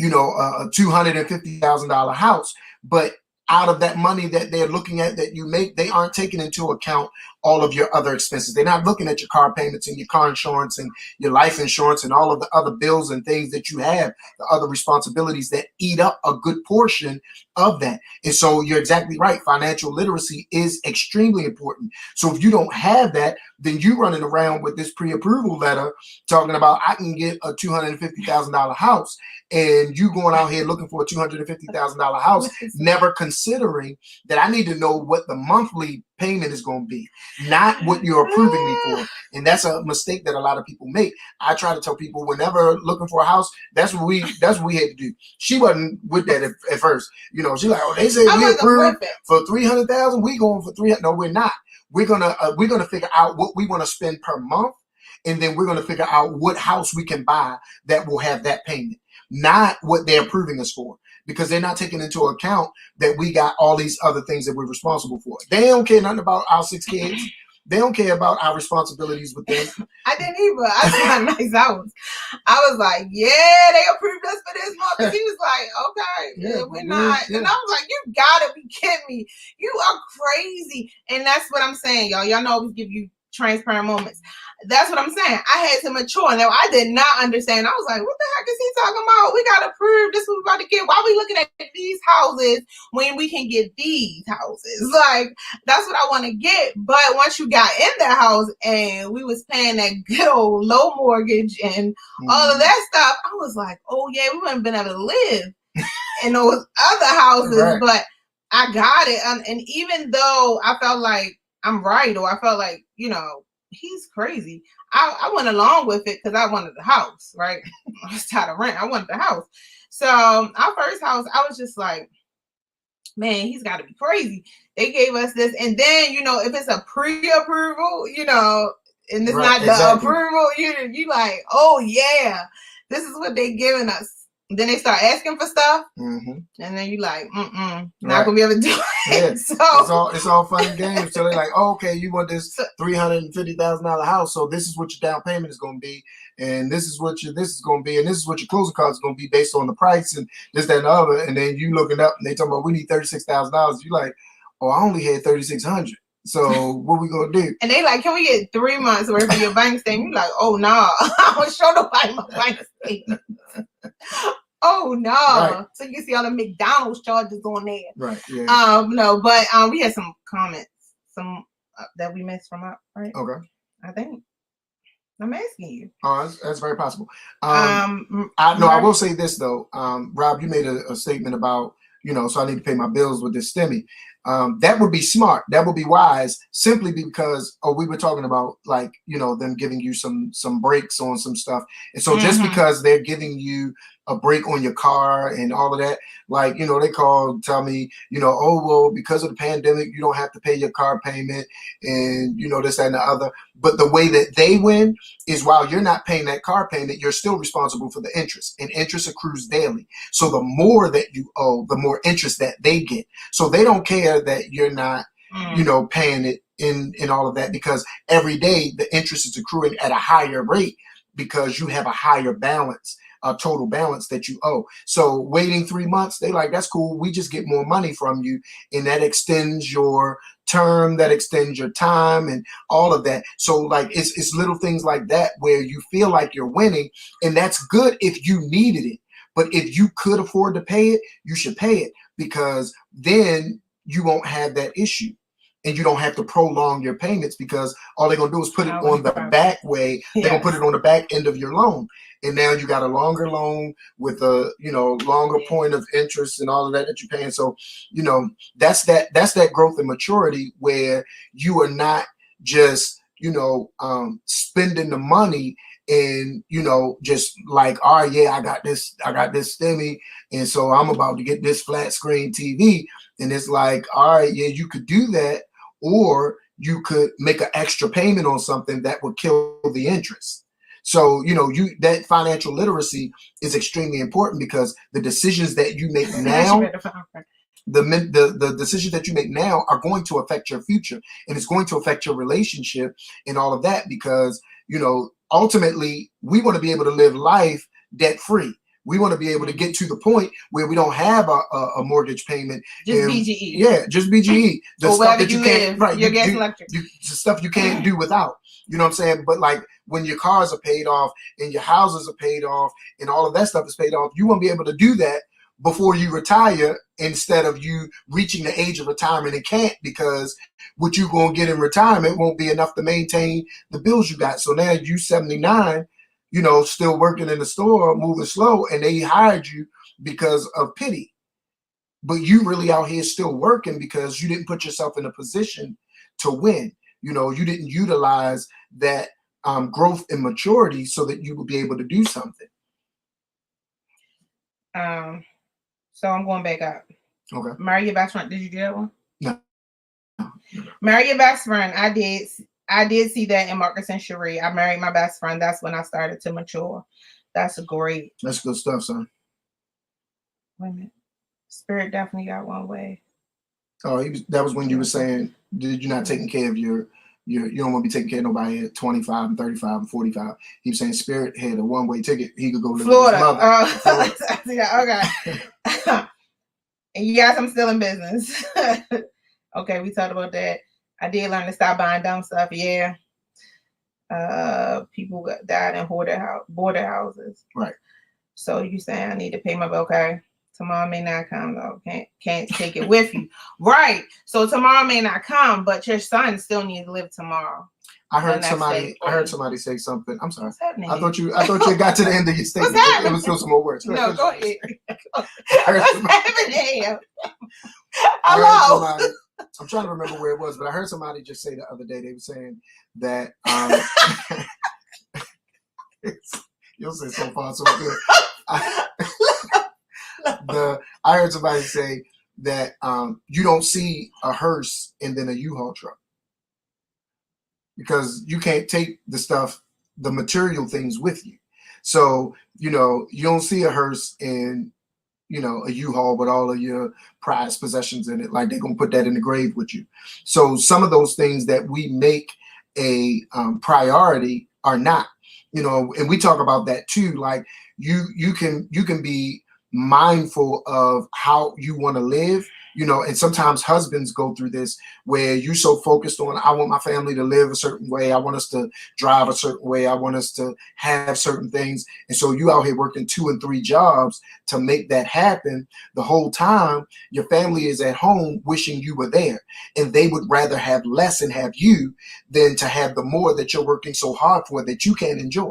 a $250,000 house. But out of that money that they're looking at that you make, they aren't taking into account all of your other expenses. They're not looking at your car payments and your car insurance and your life insurance and all of the other bills and things that you have, the other responsibilities that eat up a good portion of that. And so you're exactly right. Financial literacy is extremely important. So if you don't have that, then you running around with this pre-approval letter talking about I can get a $250,000 house, and you going out here looking for a $250,000 house, never considering that I need to know what the monthly payment is going to be, not what you're approving me for. And that's a mistake that a lot of people make. I try to tell people whenever looking for a house, that's what we had to do. She wasn't with that at first. She's like, oh, they said we approved for 300,000. We going for 300. No, we're not. We're gonna figure out what we want to spend per month, and then we're gonna figure out what house we can buy that will have that payment, not what they're approving us for, because they're not taking into account that we got all these other things that we're responsible for. They don't care nothing about our 6 kids. They don't care about our responsibilities with them. I didn't either. I got a nice house. I was like, yeah, they approved us for this month. And he was like, okay, we're not. And I was like, you gotta be kidding me. You are crazy. And that's what I'm saying, y'all. Y'all know I always give you transparent moments. That's what I'm saying. I had to mature. Now, I did not understand. I was like, what the heck is he talking about? We got approved. This is what we're about to get. Why are we looking at these houses when we can get these houses? Like, that's what I want to get. But once you got in the house and we was paying that good old low mortgage and all of that stuff, I was like, oh, yeah, we wouldn't have been able to live in those other houses. Right. But I got it. And even though I felt like I'm right, or I felt like, he's crazy, I went along with it because I wanted the house, right? I was tired of rent. I wanted the house. So our first house, I was just like, man, he's got to be crazy. They gave us this. And then, if it's a pre-approval, and it's not the approval, you like, oh, yeah, this is what they giving us. Then they start asking for stuff, and then you like, not gonna be able to do it. Yeah. So it's all fun and games. So they're like, oh, okay, you want this $350,000 house, so this is what your down payment is gonna be, and this is what this is gonna be, and this is what your closing costs is gonna be based on the price and this, that, and the other. And then you looking up and they talking about we need $36,000. You like, oh, I only had $3,600. So what we gonna do? And they like, can we get 3 months worth of your bank statement? You like, oh no, I don't show nobody my bank statement. Oh no! Right. So you can see all the McDonald's charges on there. Right. Yeah. No, but we had some comments, that we missed from up. Right. Okay. I think I'm asking you. Oh, that's very possible. I will say this though, Rob, you made a statement about so I need to pay my bills with this STEMI. That would be smart. That would be wise, simply because we were talking about them giving you some breaks on some stuff. And so just because they're giving you a break on your car and all of that, they tell me, oh, well, because of the pandemic, you don't have to pay your car payment and, this, that, and the other. But the way that they win is while you're not paying that car payment, you're still responsible for the interest, and interest accrues daily. So the more that you owe, the more interest that they get. So they don't care that you're not, paying it in all of that, because every day the interest is accruing at a higher rate because you have a higher balance. Total balance that you owe. So waiting 3 months, they like, that's cool. We just get more money from you, and that extends your term, that extends your time, and all of that. So it's little things like that where you feel like you're winning, and that's good if you needed it. But if you could afford to pay it, you should pay it, because then you won't have that issue. and you don't have to prolong your payments, because all they're going to do is put it on the back way. They're going to put it on the back end of your loan. And now you got a longer loan with a, longer point of interest and all of that you're paying. So, that's that growth and maturity where you are not just, spending the money and, just like, all right, yeah, I got this stimmy. And so I'm about to get this flat screen TV. And it's like, all right, yeah, you could do that, or you could make an extra payment on something that would kill the interest. So, that financial literacy is extremely important, because the decisions that you make now, the decisions that you make now are going to affect your future, and it's going to affect your relationship and all of that, because, ultimately we want to be able to live life debt free. We want to be able to get to the point where we don't have a mortgage payment. Just BGE. Yeah, just BGE. The stuff that you can't, right? Your gas, electric. The stuff you can't do without. You know what I'm saying? But like when your cars are paid off and your houses are paid off and all of that stuff is paid off, you won't be able to do that before you retire, instead of you reaching the age of retirement and can't, because what you're going to get in retirement won't be enough to maintain the bills you got. So now you 79, still working in the store, moving slow, and they hired you because of pity. But you really out here still working because you didn't put yourself in a position to win. You didn't utilize that growth and maturity so that you would be able to do something. So I'm going back up. Okay. Marry your best friend. Did you do that one? No. Marry your best friend. I did see that in Marcus and Cherie. I married my best friend. That's when I started to mature. That's great. That's good stuff, son. Wait a minute. Spirit definitely got one way. Oh, that was when you were saying, did you not taking care of you don't want to be taking care of nobody at 25 and 35 and 45. He was saying Spirit had a one-way ticket. He could go live Florida. with his mother. Okay. And yes, I'm still in business. Okay, we talked about that. I did learn to stop buying dumb stuff. Yeah. People died in border houses. Right. So you saying I need to pay my bill? Okay. Tomorrow may not come though. Can't take it with you. Right. So tomorrow may not come, but your son still needs to live tomorrow. I heard somebody say something. I'm sorry. What's happening? I thought you got to the end of your statement. It was still some more words. No, go ahead. What's happening? Hello. I'm trying to remember where it was, but I heard somebody just say the other day, they were saying that you'll say so far so good. I heard somebody say that you don't see a hearse and then a U-Haul truck, because you can't take the material things with you. So, you don't see a hearse and, a U-Haul with all of your prized possessions in it. Like they're going to put that in the grave with you. So some of those things that we make a priority are not, and we talk about that too. Like you can be mindful of how you want to live, and sometimes husbands go through this where you're so focused on, I want my family to live a certain way, I want us to drive a certain way, I want us to have certain things, and so you out here working 2 and 3 jobs to make that happen. The whole time your family is at home wishing you were there, and they would rather have less and have you than to have the more that you're working so hard for that you can't enjoy.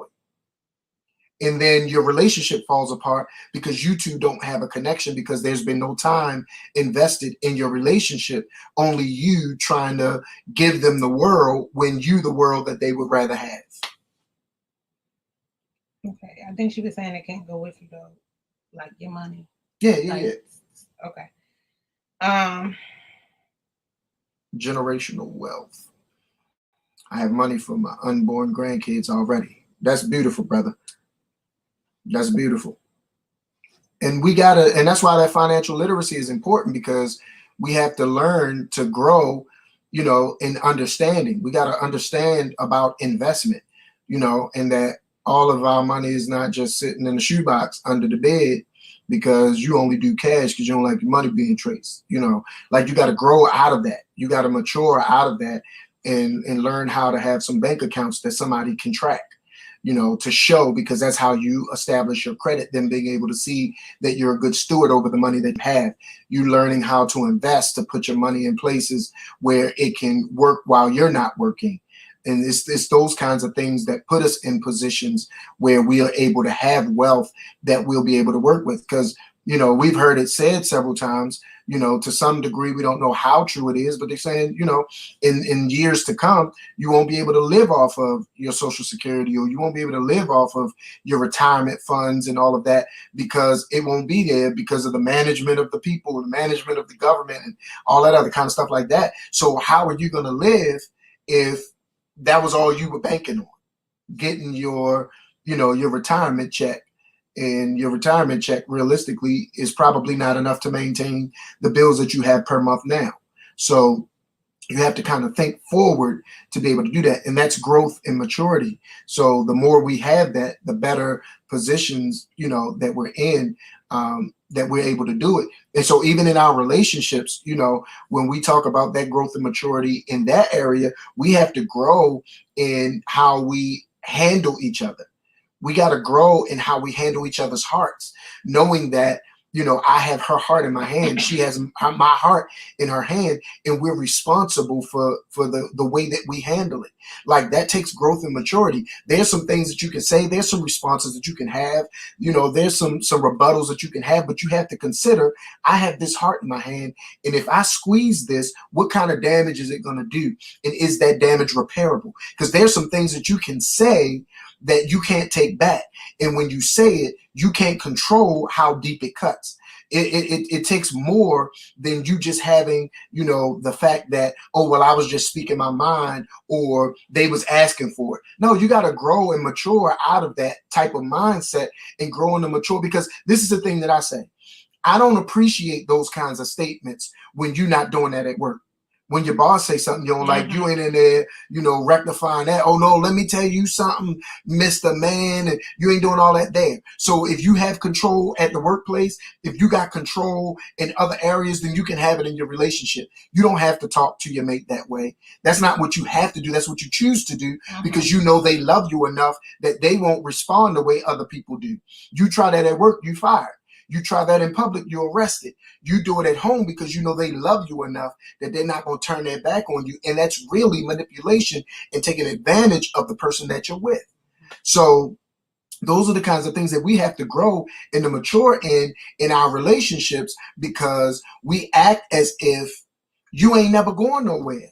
And then your relationship falls apart because you two don't have a connection, because there's been no time invested in your relationship. Only you trying to give them the world when you the world that they would rather have. Okay. I think she was saying it can't go with you though. Like your money. Yeah. Okay. Generational wealth. I have money for my unborn grandkids already. That's beautiful, brother. That's beautiful. And and that's why that financial literacy is important, because we have to learn to grow, in understanding. We got to understand about investment, and that all of our money is not just sitting in the shoebox under the bed because you only do cash because you don't like your money being traced. Like you got to grow out of that. You got to mature out of that and learn how to have some bank accounts that somebody can track. to show, because that's how you establish your credit, them being able to see that you're a good steward over the money that you have. You learning how to invest, to put your money in places where it can work while you're not working. And it's those kinds of things that put us in positions where we are able to have wealth that we'll be able to work with. Because, we've heard it said several times, to some degree, we don't know how true it is, but they're saying, in years to come, you won't be able to live off of your Social Security, or you won't be able to live off of your retirement funds and all of that, because it won't be there because of the management of the people, the management of the government, and all that other kind of stuff like that. So how are you going to live if that was all you were banking on, getting your retirement check? And your retirement check realistically is probably not enough to maintain the bills that you have per month now. So you have to kind of think forward to be able to do that. And that's growth and maturity. So the more we have that, the better positions, that we're in, that we're able to do it. And so even in our relationships, when we talk about that growth and maturity in that area, we have to grow in how we handle each other. We got to grow in how we handle each other's hearts, knowing that, I have her heart in my hand. She has my heart in her hand, and we're responsible for the way that we handle it. Like, that takes growth and maturity. There's some things that you can say. There's some responses that you can have. There's some rebuttals that you can have, but you have to consider, I have this heart in my hand, and if I squeeze this, what kind of damage is it going to do? And is that damage repairable? Because there's some things that you can say that you can't take back. And when you say it, you can't control how deep it cuts. It takes more than you just having, the fact that, oh, well, I was just speaking my mind, or they was asking for it. No, you got to grow and mature out of that type of mindset and grow and mature, because this is the thing that I say. I don't appreciate those kinds of statements when you're not doing that at work. When your boss say something you don't like, you ain't in there, rectifying that. Oh, no, let me tell you something, Mr. Man, and you ain't doing all that there. So if you have control at the workplace, if you got control in other areas, then you can have it in your relationship. You don't have to talk to your mate that way. That's not what you have to do. That's what you choose to do, because they love you enough that they won't respond the way other people do. You try that at work, you fired. You try that in public, you're arrested. You do it at home because they love you enough that they're not going to turn their back on you. And that's really manipulation and taking advantage of the person that you're with. So those are the kinds of things that we have to grow and to mature in our relationships, because we act as if you ain't never going nowhere.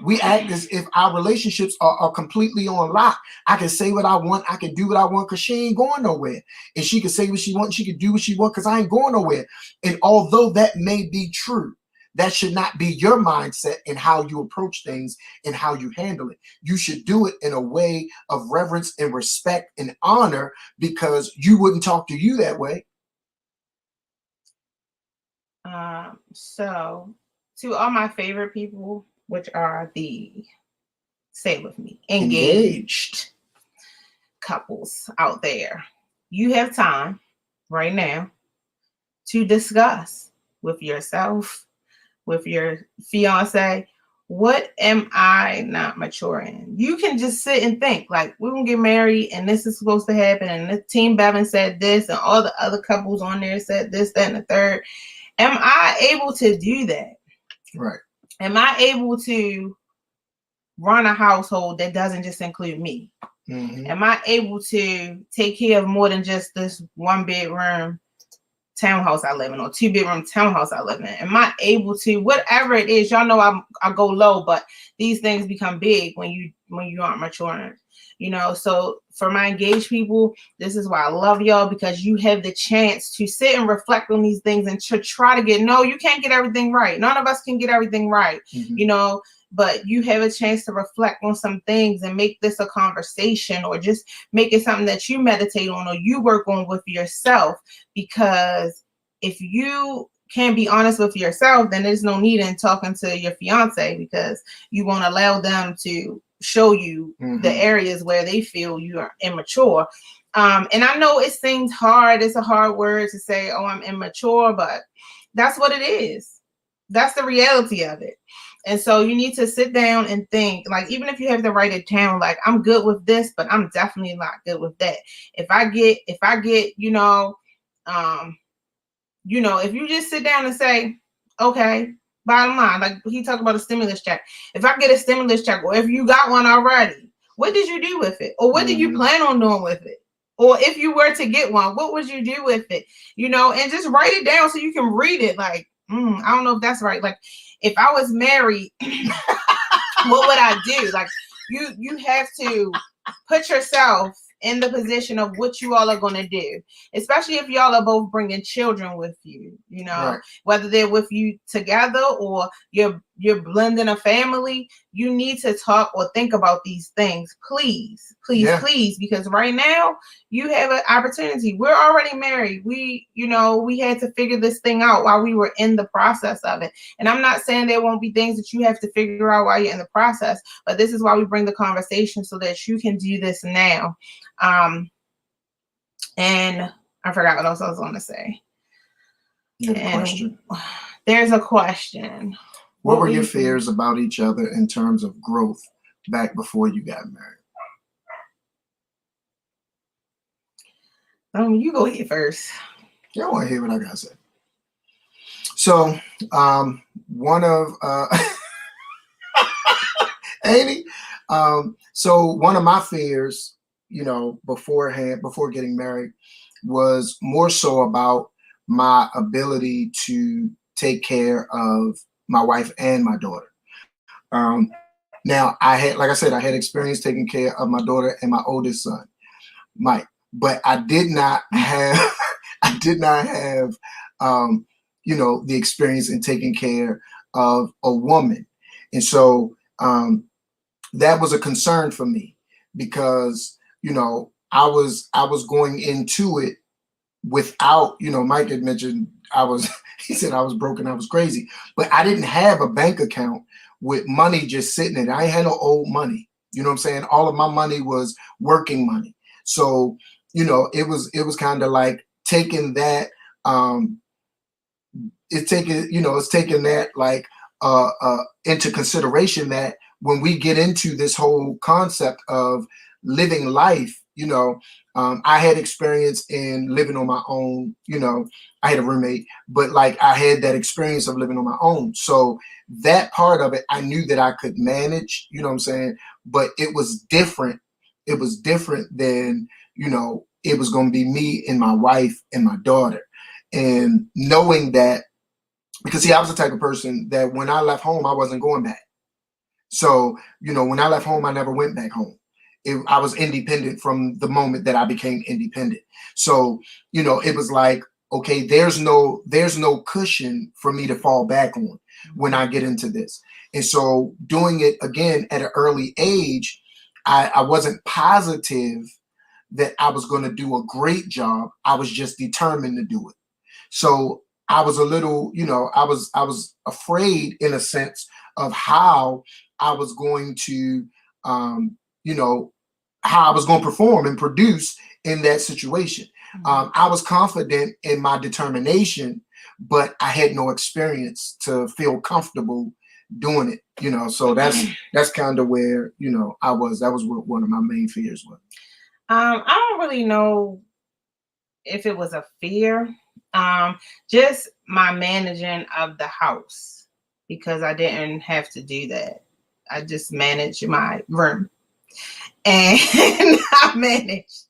We act as if our relationships are completely on lock. I can say what I want. I can do what I want because she ain't going nowhere. And she can say what she wants. She can do what she wants because I ain't going nowhere. And although that may be true, that should not be your mindset in how you approach things and how you handle it. You should do it in a way of reverence and respect and honor, because you wouldn't talk to you that way. So to all my favorite people, which are say it with me, engaged couples out there, you have time right now to discuss with yourself, with your fiance, what am I not mature in? You can just sit and think, like, we're going to get married and this is supposed to happen, and the Team Bevan said this, and all the other couples on there said this, that, and the third. Am I able to do that? Right. Am I able to run a household that doesn't just include me? Am I able to take care of more than just this 1-bedroom townhouse I live in, or 2-bedroom townhouse I live in? Am I able to, whatever it is? Y'all know I go low, but these things become big when you aren't maturing. So for my engaged people, this is why I love y'all, because you have the chance to sit and reflect on these things and to try to you can't get everything right. None of us can get everything right, but you have a chance to reflect on some things and make this a conversation, or just make it something that you meditate on or you work on with yourself. Because if you can't be honest with yourself, then there's no need in talking to your fiance, because you won't allow them to show you the areas where they feel you are immature. And I know it seems hard. It's a hard word to say, oh, I'm immature, but that's what it is. That's the reality of it. And so you need to sit down and think, like, even if you have to write it down, like, I'm good with this, but I'm definitely not good with that. If I get, if you just sit down and say, okay, bottom line, like he talked about a stimulus check. If I get a stimulus check, or if you got one already, what did you do with it? Or what did you plan on doing with it? Or if you were to get one, what would you do with it? And just write it down so you can read it. Like, I don't know if that's right. Like, if I was married, what would I do? Like, you have to put yourself in the position of what you all are going to do, especially if y'all are both bringing children with you, Right. whether they're with you together or you're blending a family. You need to talk or think about these things, please, because right now you have an opportunity. We're already married. We had to figure this thing out while we were in the process of it. And I'm not saying there won't be things that you have to figure out while you're in the process, but this is why we bring the conversation so that you can do this now. And I forgot what else I was going to say. Question. There's a question. What were your fears about each other in terms of growth back before you got married? You go ahead first. Yeah, I want to hear what I got to say. So, one of Amy. So one of my fears, before getting married, was more so about my ability to take care of my wife and my daughter. Now I had experience taking care of my daughter and my oldest son, Mike, but I did not have, the experience in taking care of a woman. And so, that was a concern for me because, I was going into it without, Mike had mentioned he said I was broken, I was crazy, but I didn't have a bank account with money just sitting in it. I ain't had no old money. You know what I'm saying? All of my money was working money. So, it was kind of like taking that, it's taking that like into consideration that when we get into this whole concept of living life, I had experience in living on my own. I had a roommate, but like I had that experience of living on my own. So that part of it, I knew that I could manage, you know what I'm saying? But it was different. It was different than, it was going to be me and my wife and my daughter. And knowing that, because see, I was the type of person that when I left home, I wasn't going back. So, when I left home, I never went back home. I was independent from the moment that I became independent. So, it was like, okay, there's no cushion for me to fall back on when I get into this. And so doing it again at an early age, I wasn't positive that I was going to do a great job. I was just determined to do it. So I was a little, I was afraid in a sense of how I was going to, how I was going to perform and produce in that situation. I was confident in my determination, but I had no experience to feel comfortable doing it, so that's kind of where, I was. That was what one of my main fears was. I don't really know if it was a fear, just my managing of the house, because I didn't have to do that. I just managed my room and I managed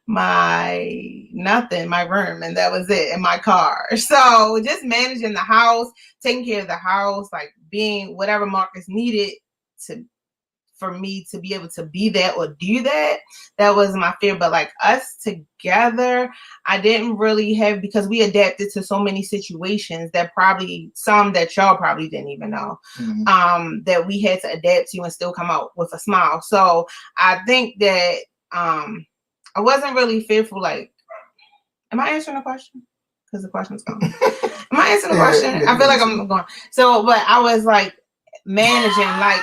my room, and that was it, in my car. So just managing the house, taking care of the house, like being whatever Marcus needed for me to be able to be that or do that. That was my fear. But like us together, I didn't really have, because we adapted to so many situations that probably some that y'all probably didn't even know, that we had to adapt to and still come out with a smile. So I think that I wasn't really fearful. Like, am I answering the question? Because the question's gone. Am I answering the question? I feel like I'm going. So, but I was like managing, like,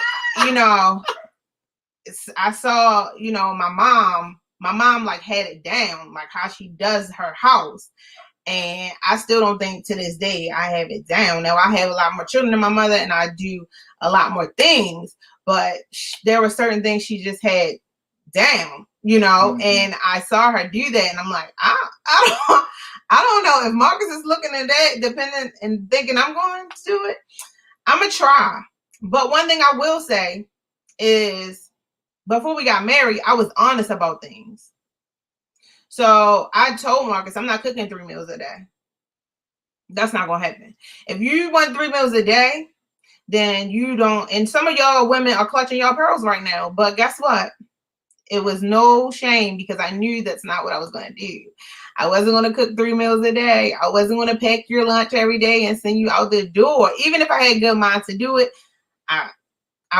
I saw, my mom like had it down, like how she does her house. And I still don't think to this day I have it down. Now, I have a lot more children than my mother, and I do a lot more things, but there were certain things she just had down, you know, and I saw her do that, and I'm like, I don't know if Marcus is looking at that, depending and thinking I'm going to do it. I'm gonna try. But one thing I will say is, before we got married, I was honest about things. So I told Marcus, I'm not cooking 3 meals a day. That's not gonna happen. If you want 3 meals a day, then you don't. And some of y'all women are clutching y'all pearls right now. But guess what? It was no shame, because I knew that's not what I was gonna do. I wasn't gonna cook 3 meals a day. I wasn't gonna pack your lunch every day and send you out the door. Even if I had good mind to do it, I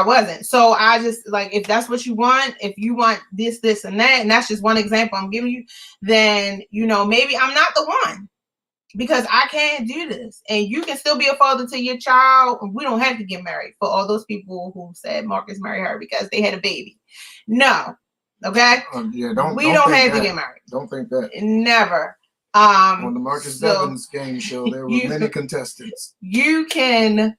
wasn't. So I just, like, if that's what you want, if you want this, and that, and that's just one example I'm giving you, then, you know, maybe I'm not the one, because I can't do this. And you can still be a father to your child. We don't have to get married, for all those people who said Marcus married her because they had a baby. No. Okay? Yeah, we don't have to get married. Don't think that. Never. On the Marcus Bevins game show, there were many contestants. You can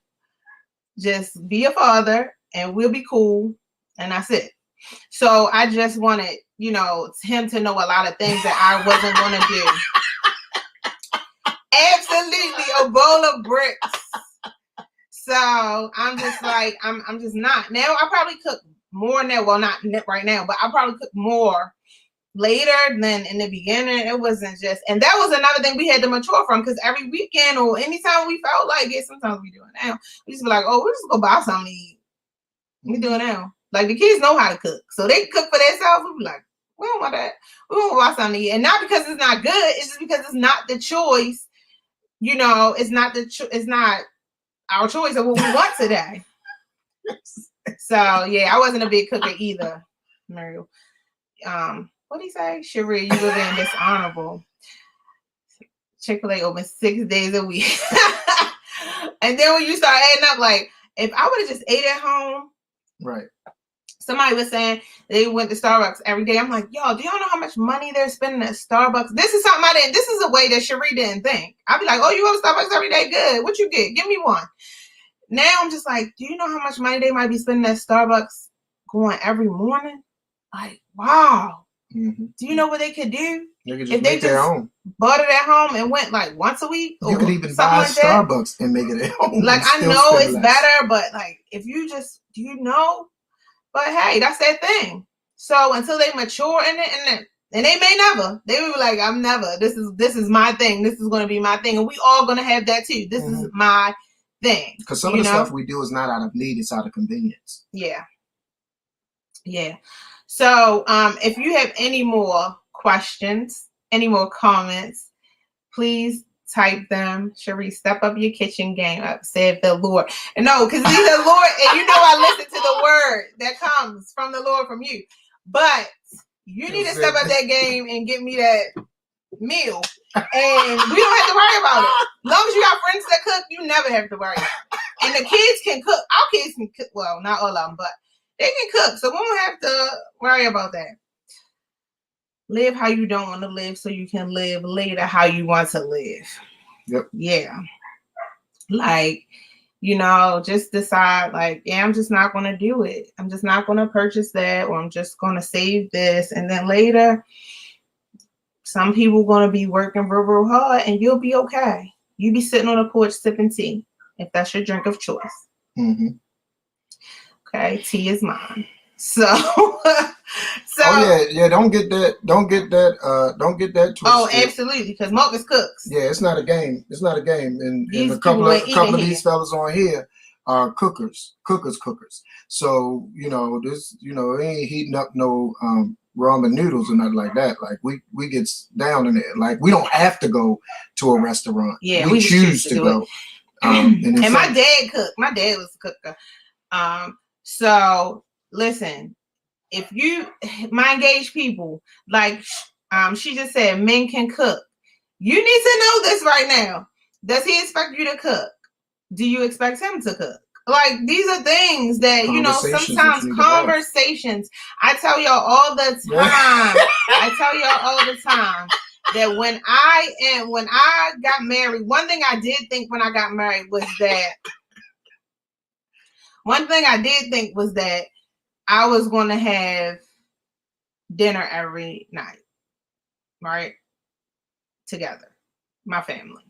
just be a father and we'll be cool, and that's it. So I just wanted, you know, him to know a lot of things that I wasn't going to do. Absolutely, a bowl of bricks. So I'm just like, I'm just not. Now I probably cook more now. Well, not right now, but I probably cook more later than in the beginning. It wasn't just, and that was another thing we had to mature from, because every weekend or anytime we felt like it, sometimes we do it now. We just be like, oh, we'll just go buy something to eat. We do it now. Like, the kids know how to cook, so they cook for themselves. We be like, we don't want that. We want to buy something to eat, and not because it's not good. It's just because it's not the choice. You know, it's not it's not our choice of what we want today. So yeah, I wasn't a big cooker either, Muriel. What did he say? Cherie, you were being dishonorable. Chick-fil-A open 6 days a week. And then when you start adding up, like, if I would have just ate at home. Right. Somebody was saying they went to Starbucks every day. I'm like, yo, do y'all know how much money they're spending at Starbucks? This is something this is a way that Cherie didn't think. I'd be like, oh, you go to Starbucks every day? Good. What you get? Give me one. Now I'm just like, do you know how much money they might be spending at Starbucks going every morning? Like, wow. Mm-hmm. Do you know what they could do? They could just make their own. Bought it at home and went like once a week. You could even buy like Starbucks and make it at home. Like, I know it's better, but like, if you just, do you know? But hey, that's that thing. So until they mature in it, and they may never, they will be like, I'm never. This is my thing. This is going to be my thing, and we all going to have that too. This is my thing. Because some of the stuff we do is not out of need; it's out of convenience. Yeah. Yeah. So if you have any more questions, any more comments, please type them. Cherie, step up your kitchen game up, said the Lord. And no, because he's the Lord, and you know I listen to the word that comes from the Lord from you. But you need to step up that game and get me that meal. And we don't have to worry about it. As long as you got friends that cook, you never have to worry about it. And the kids can cook. Our kids can cook. Well, not all of them, but they can cook. So we don't have to worry about that. Live how you don't want to live so you can live later how you want to live. Yep. Yeah. Like, you know, just decide, like, yeah, I'm just not going to do it. I'm just not going to purchase that, or I'm just going to save this. And then later, some people are going to be working real, real hard, and you'll be okay. You be sitting on the porch sipping tea, if that's your drink of choice. Mm-hmm. Okay, tea is mine. So, oh yeah, don't get that twisted. Oh, absolutely, because Marcus cooks. Yeah, it's not a game. And a couple of these fellas on here are cookers. So this it ain't heating up no ramen noodles or nothing like that. Like we get down in it. Like we don't have to go to a restaurant. Yeah, we choose to go. And my dad cooked. My dad was a cooker. So listen, if my engaged people, like she just said, men can cook. You need to know this right now. Does he expect you to cook? Do you expect him to cook? Like, these are things that, sometimes conversations. I tell y'all all the time. that when I got married, one thing I did think when I got married was that I was going to have dinner every night, right? Together, my family.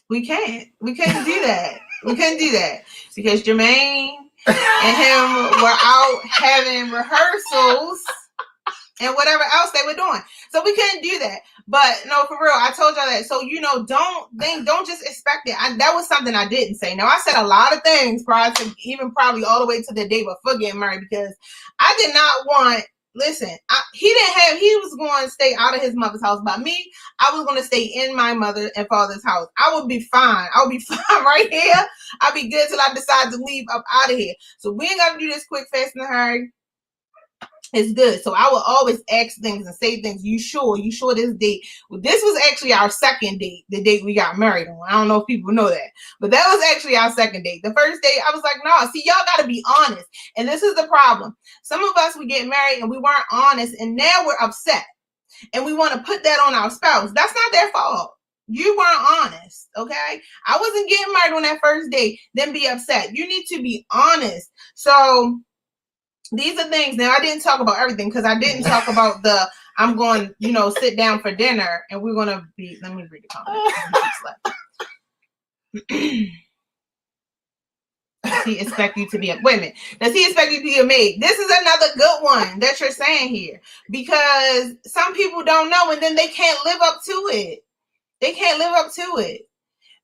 We couldn't do that. We couldn't do that because Jermaine and him were out having rehearsals and whatever else they were doing. So we couldn't do that. But no, for real, I told y'all that. So, don't just expect it. That was something I didn't say. Now, I said a lot of things prior to even probably all the way to the day before getting married because I did not want, listen, he was going to stay out of his mother's house. By me, I was going to stay in my mother and father's house. I would be fine. I would be fine right here. I'll be good till I decide to leave up out of here. So we ain't got to do this quick, fast, and hurry. It's good. So I will always ask things and say things. You sure this date? Well, this was actually our second date, the date we got married on. I don't know if people know that, but that was actually our second date. The first date, I was like, no, see, y'all got to be honest. And this is the problem. Some of us, we get married and we weren't honest, and now we're upset. And we want to put that on our spouse. That's not their fault. You weren't honest, okay? I wasn't getting married on that first date, then be upset. You need to be honest. So these are things. Now, I didn't talk about everything because I didn't talk about I'm going, sit down for dinner and we're going to be, let me read the comment. Does he expect you to be wait a minute. Does he expect you to be a maid? This is another good one that you're saying here because some people don't know and then they can't live up to it. They can't live up to it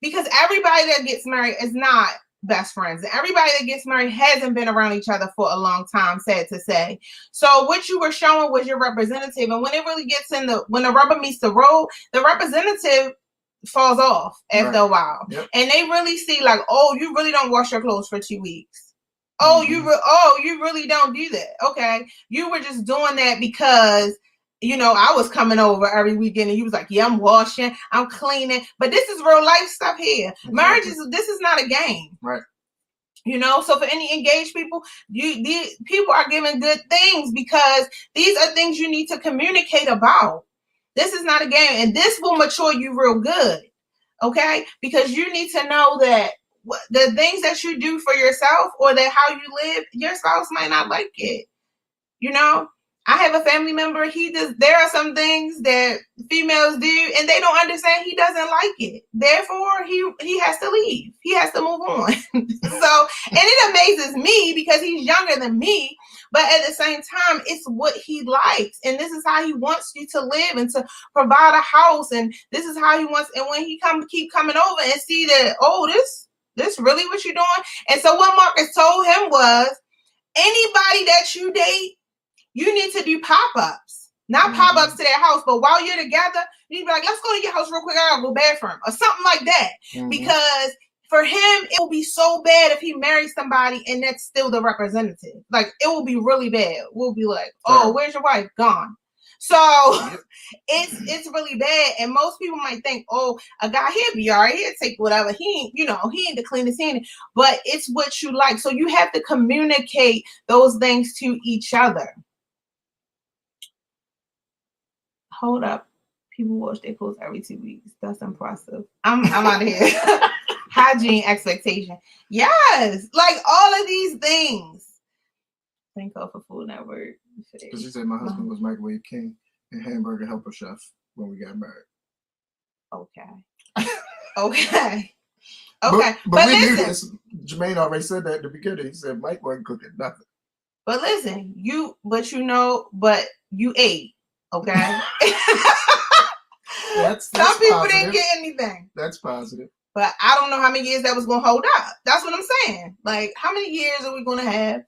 because everybody that gets married is not best friends. Everybody that gets married hasn't been around each other for a long time, sad to say. So what you were showing was your representative. And when it really gets when the rubber meets the road, the representative falls off after a while. Yep. And they really see like, oh, you really don't wash your clothes for 2 weeks. Oh, you really don't do that. Okay. You were just doing that because I was coming over every weekend and you was like, yeah, I'm washing, I'm cleaning. But this is real life stuff here. Exactly. Marriage this is not a game. Right. So for any engaged people, these people are giving good things because these are things you need to communicate about. This is not a game. And this will mature you real good. Okay. Because you need to know that the things that you do for yourself or that how you live, your spouse might not like it. I have a family member. There are some things that females do and they don't understand. He doesn't like it. Therefore, he has to leave. He has to move on. And it amazes me because he's younger than me, but at the same time, it's what he likes. And this is how he wants you to live and to provide a house. And this is how he wants. And when he keep coming over and see that, oh, this really what you're doing. And so what Marcus told him was, anybody that you date, you need to do pop-ups, not pop-ups to their house, but while you're together, you need to be like, let's go to your house real quick. I gotta go bathroom or something like that. Mm-hmm. Because for him, it will be so bad if he marries somebody and that's still the representative. Like, it will be really bad. We'll be like, oh, where's your wife? Gone. So it's really bad. And most people might think, oh, a guy, he'll be all right. He'll take whatever. He ain't the cleanest hand. But it's what you like. So you have to communicate those things to each other. Hold up. People wash their clothes every 2 weeks. That's impressive. I'm out of here. Hygiene expectation. Yes. Like all of these things. Thank God for Food Network. Because you said my husband was Microwave King and Hamburger Helper Chef when we got married. Okay. Okay. But we knew this. Jermaine already said that at the beginning. He said Mike wasn't cooking nothing. But listen, you ate. Okay. That's some people positive. didn't get anything. That's positive. But I don't know how many years that was going to hold up. That's what I'm saying. Like, how many years are we going to have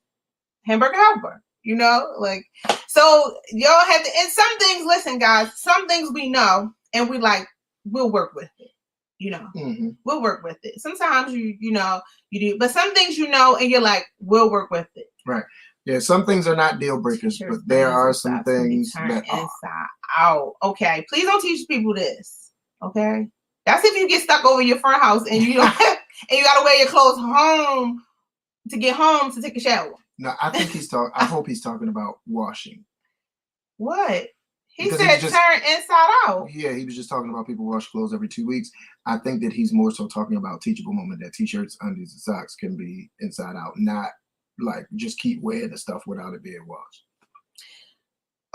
Hamburger Helper? So y'all have to, and some things, listen, guys, some things we know and we'll work with it. We'll work with it. Sometimes you do, but some things and you're like, we'll work with it. Right. Yeah, some things are not deal breakers, but there are some things that are. Inside out. Okay, please don't teach people this. Okay, that's if you get stuck over your front house and you don't and you gotta wear your clothes home to get home to take a shower. No, I think I hope he's talking about washing. What? He said turn inside out. Yeah, he was just talking about people wash clothes every 2 weeks. I think that he's more so talking about teachable moment, that t-shirts, undies, and socks can be inside out, not like just keep wearing the stuff without it being washed.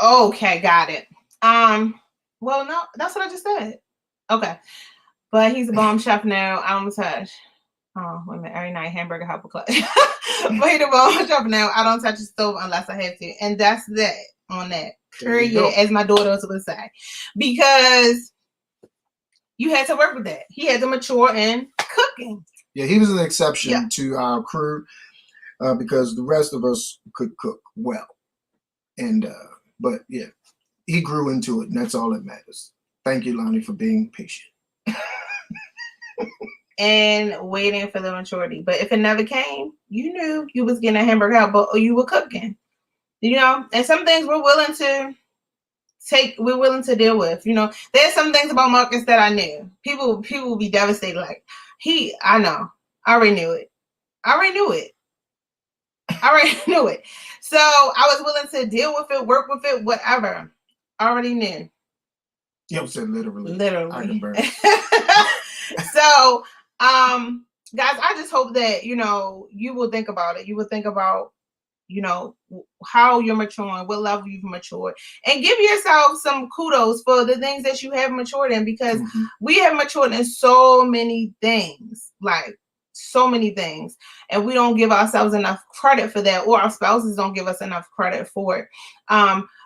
Okay, got it. Well, no, that's what I just said. Okay. But he's a bomb chef now. I don't touch. Oh, wait a minute. Every night, hamburger helper clutch. But he's a bomb chef now. I don't touch the stove unless I have to. And that's that on that. Period, as my daughters would say. Because you had to work with that. He had to mature in cooking. Yeah, he was an exception to our crew because the rest of us could cook well. And but yeah, he grew into it, and that's all that matters. Thank you, Lonnie, for being patient. And waiting for the maturity. But if it never came, you knew you was getting a hamburger helper or you were cooking. You know, and some things we're willing to deal with. You know, there's some things about Marcus that I knew. People will be devastated. Like, I know. I already knew it. I already knew it. So I was willing to deal with it, work with it, whatever. I already knew. You said literally. I can burn. So, guys, I just hope that, you know, you will think about it. You will think about, you know, how you're maturing, what level you've matured, and give yourself some kudos for the things that you have matured in, because we have matured in so many things, and we don't give ourselves enough credit for that, or our spouses don't give us enough credit for it.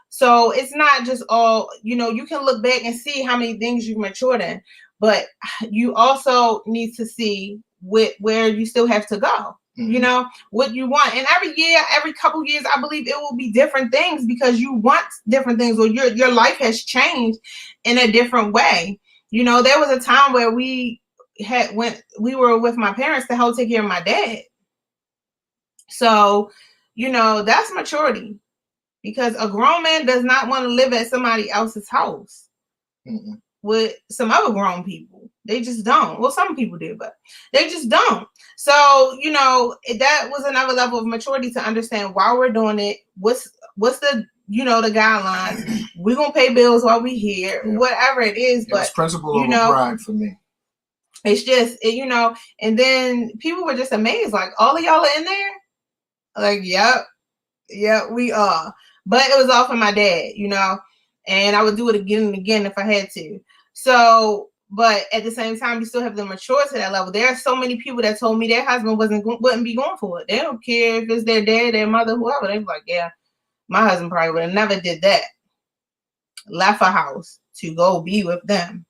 So it's not just all, you know, you can look back and see how many things you've matured in, but you also need to see where you still have to go. You know, what you want. And every year, every couple years, I believe it will be different things, because you want different things, or your life has changed in a different way. You know, there was a time where we were with my parents to help take care of my dad. So, you know, that's maturity, because a grown man does not want to live at somebody else's house with some other grown people. They just don't. Well, some people do, but they just don't. So, you know, that was another level of maturity to understand why we're doing it. What's the, you know, the guidelines. We're going to pay bills while we're here, whatever it is. But it's principle over pride for me. It's just, you know, and then people were just amazed. Like, all of y'all are in there? Like, yep, we are. But it was all for my dad, you know, and I would do it again and again if I had to. So, but at the same time, you still have to mature to that level. There are so many people that told me their husband wouldn't be going for it. They don't care if it's their dad, their mother, whoever. They're like, yeah, my husband probably would have never did that. Left a house to go be with them,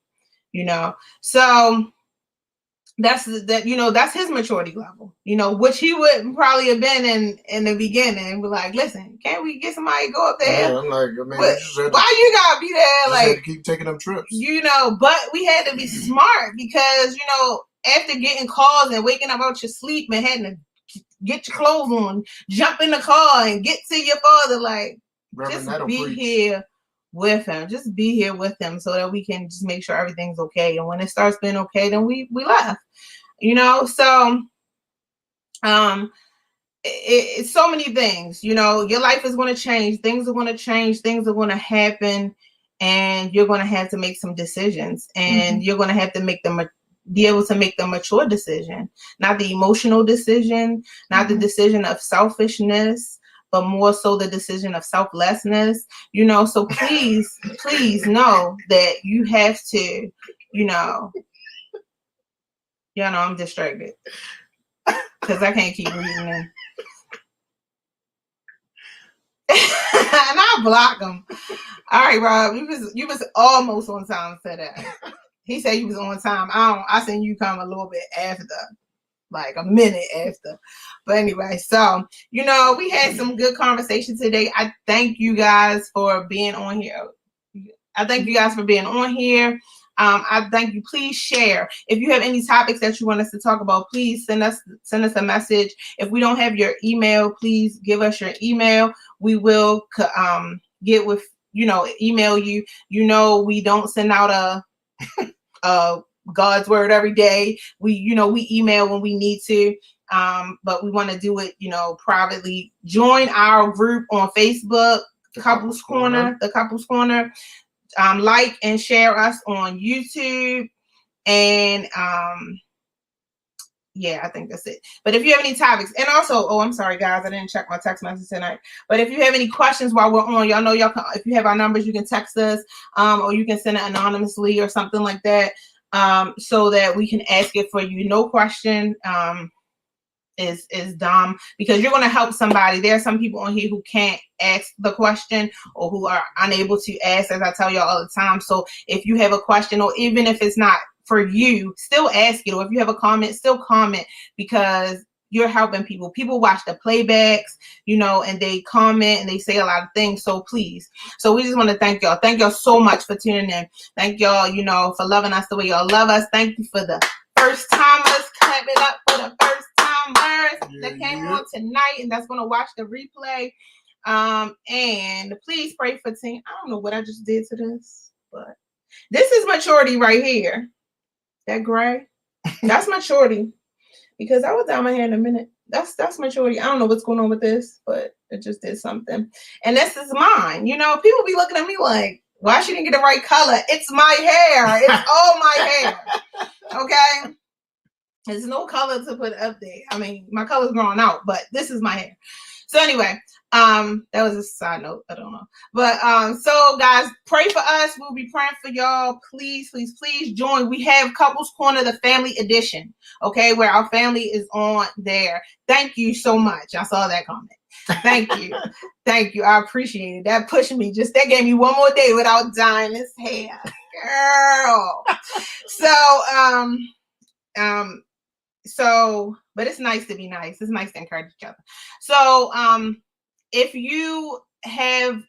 you know. So that's his maturity level, you know, which he would probably have been in the beginning. Be like, listen, can't we get somebody to go up there? Yeah, I'm like, I mean, why you gotta be there? Like, keep taking them trips, you know. But we had to be smart, because, you know, after getting calls and waking up out your sleep and having to get your clothes on, jump in the car and get to your father, like, Reverend, just be here with him. Just be here with him so that we can just make sure everything's okay. And when it starts being okay, then we left, you know. So it's so many things, you know. Your life is going to change. Things are going to change. Things are going to happen, and you're going to have to make some decisions, and you're going to have to be able to make the mature decision, not the emotional decision, not the decision of selfishness, but more so the decision of selflessness, you know. So please know that you have to, you know, I'm distracted because I can't keep reading them. And I block them. All right, Rob, you was almost on time for that. He said you was on time. I seen you come a little bit after, like a minute after. But anyway, so, you know, we had some good conversation today. I thank you guys for being on here. I thank you Please share. If you have any topics that you want us to talk about, please send us a message. If we don't have your email, please give us your email. We will get with, you know, email you. You know, we don't send out a God's word every day. We email when we need to, but we want to do it, you know, privately. Join our group on Facebook, Couples Corner. The Couples Corner. Like and share us on YouTube. And yeah, I think that's it. But if you have any topics, and also, oh, I'm sorry, guys, I didn't check my text message tonight. But if you have any questions while we're on, y'all know y'all can, if you have our numbers, you can text us, or you can send it anonymously or something like that, so that we can ask it for you. No question is dumb, because you're going to help somebody. There are some people on here who can't ask the question or who are unable to ask, as I tell y'all all the time. So if you have a question, or even if it's not for you, still ask it. Or if you have a comment, still comment, because you're helping people. People watch the playbacks, you know, and they comment and they say a lot of things. So please. So we just want to thank y'all. Thank y'all so much for tuning in. Thank y'all, you know, for loving us the way y'all love us. Thank you for the first timers. Clap it up for the first timers that came on tonight and that's going to watch the replay. And please pray for Team. I don't know what I just did to this, but this is maturity right here. That gray, that's maturity, because I will dye my hair in a minute. That's maturity. I don't know what's going on with this, but it just did something. And this is mine. You know, people be looking at me like, why she didn't get the right color? It's my hair. It's all my hair. Okay. There's no color to put up there. I mean, my color's growing out, but this is my hair. So anyway, that was a side note. I don't know. But so guys, pray for us. We'll be praying for y'all. Please, please, please join. We have Couples Corner, the family edition, okay, where our family is on there. Thank you so much. I saw that comment. Thank you. Thank you. I appreciate it. That pushed me. That gave me one more day without dyeing this hair. Girl. So, but it's nice to be nice. It's nice to encourage each other. So, if you have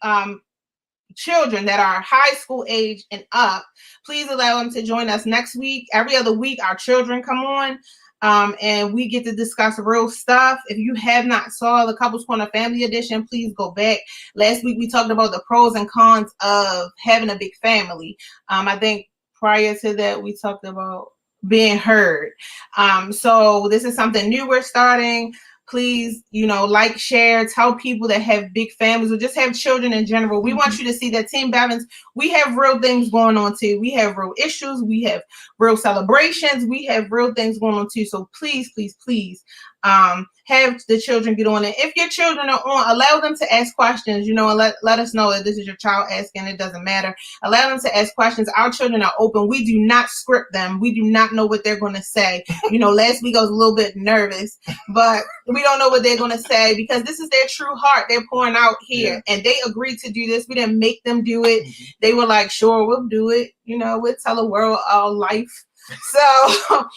children that are high school age and up, please allow them to join us next week. Every other week, our children come on, and we get to discuss real stuff. If you have not saw the Couples Corner Family Edition, please go back. Last week, we talked about the pros and cons of having a big family. I think prior to that, we talked about being heard. So this is something new we're starting. Please, you know, like, share, tell people that have big families or just have children in general. We want you to see that Team Bevins, we have real things going on too. We have real issues. We have real celebrations. We have real things going on too. So please, please, please, have the children get on it. If your children are on, allow them to ask questions, you know, and let us know that this is your child asking. It doesn't matter. Allow them to ask questions. Our children are open. We do not script them. We do not know what they're going to say. You know, last week I was a little bit nervous, but we don't know what they're going to say, because this is their true heart. They're pouring out here, and they agreed to do this. We didn't make them do it. They were like, sure, we'll do it. You know, we'll tell the world our life. So,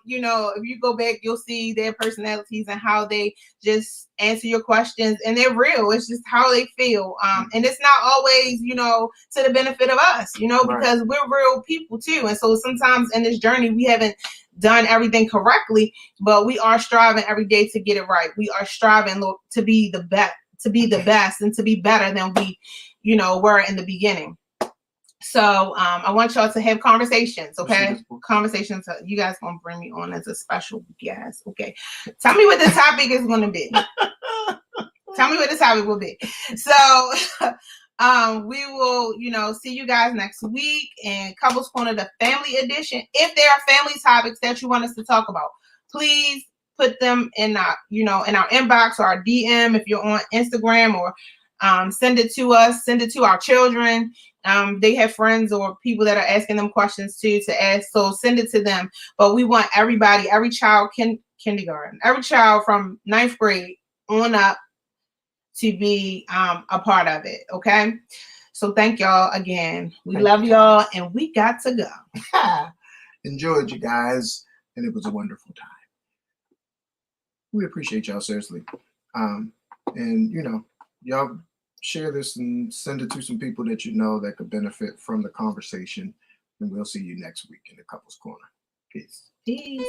you know, if you go back, you'll see their personalities and how they just answer your questions, and they're real. It's just how they feel. And it's not always, you know, to the benefit of us, you know, because we're real people too. And so sometimes in this journey, we haven't done everything correctly, but we are striving every day to get it right. We are striving to be the best, and to be better than we, you know, were in the beginning. So I want y'all to have conversations, okay? Conversations. You guys gonna bring me on as a special guest, okay? Tell me what the topic is gonna be. Tell me what the topic will be. So we will, you know, see you guys next week in Couples Corner, the Family Edition. If there are family topics that you want us to talk about, please put them in our, you know, in our inbox or our DM if you're on Instagram, or send it to us. Send it to our children. They have friends or people that are asking them questions too to ask. So send it to them. But we want everybody, every child, kindergarten, every child from 9th grade on up to be a part of it. Okay. So thank y'all again. We love y'all, and we got to go. Enjoyed you guys, and it was a wonderful time. We appreciate y'all, seriously. And you know, y'all share this and send it to some people that you know that could benefit from the conversation. And we'll see you next week in the Couples Corner. Peace. Peace.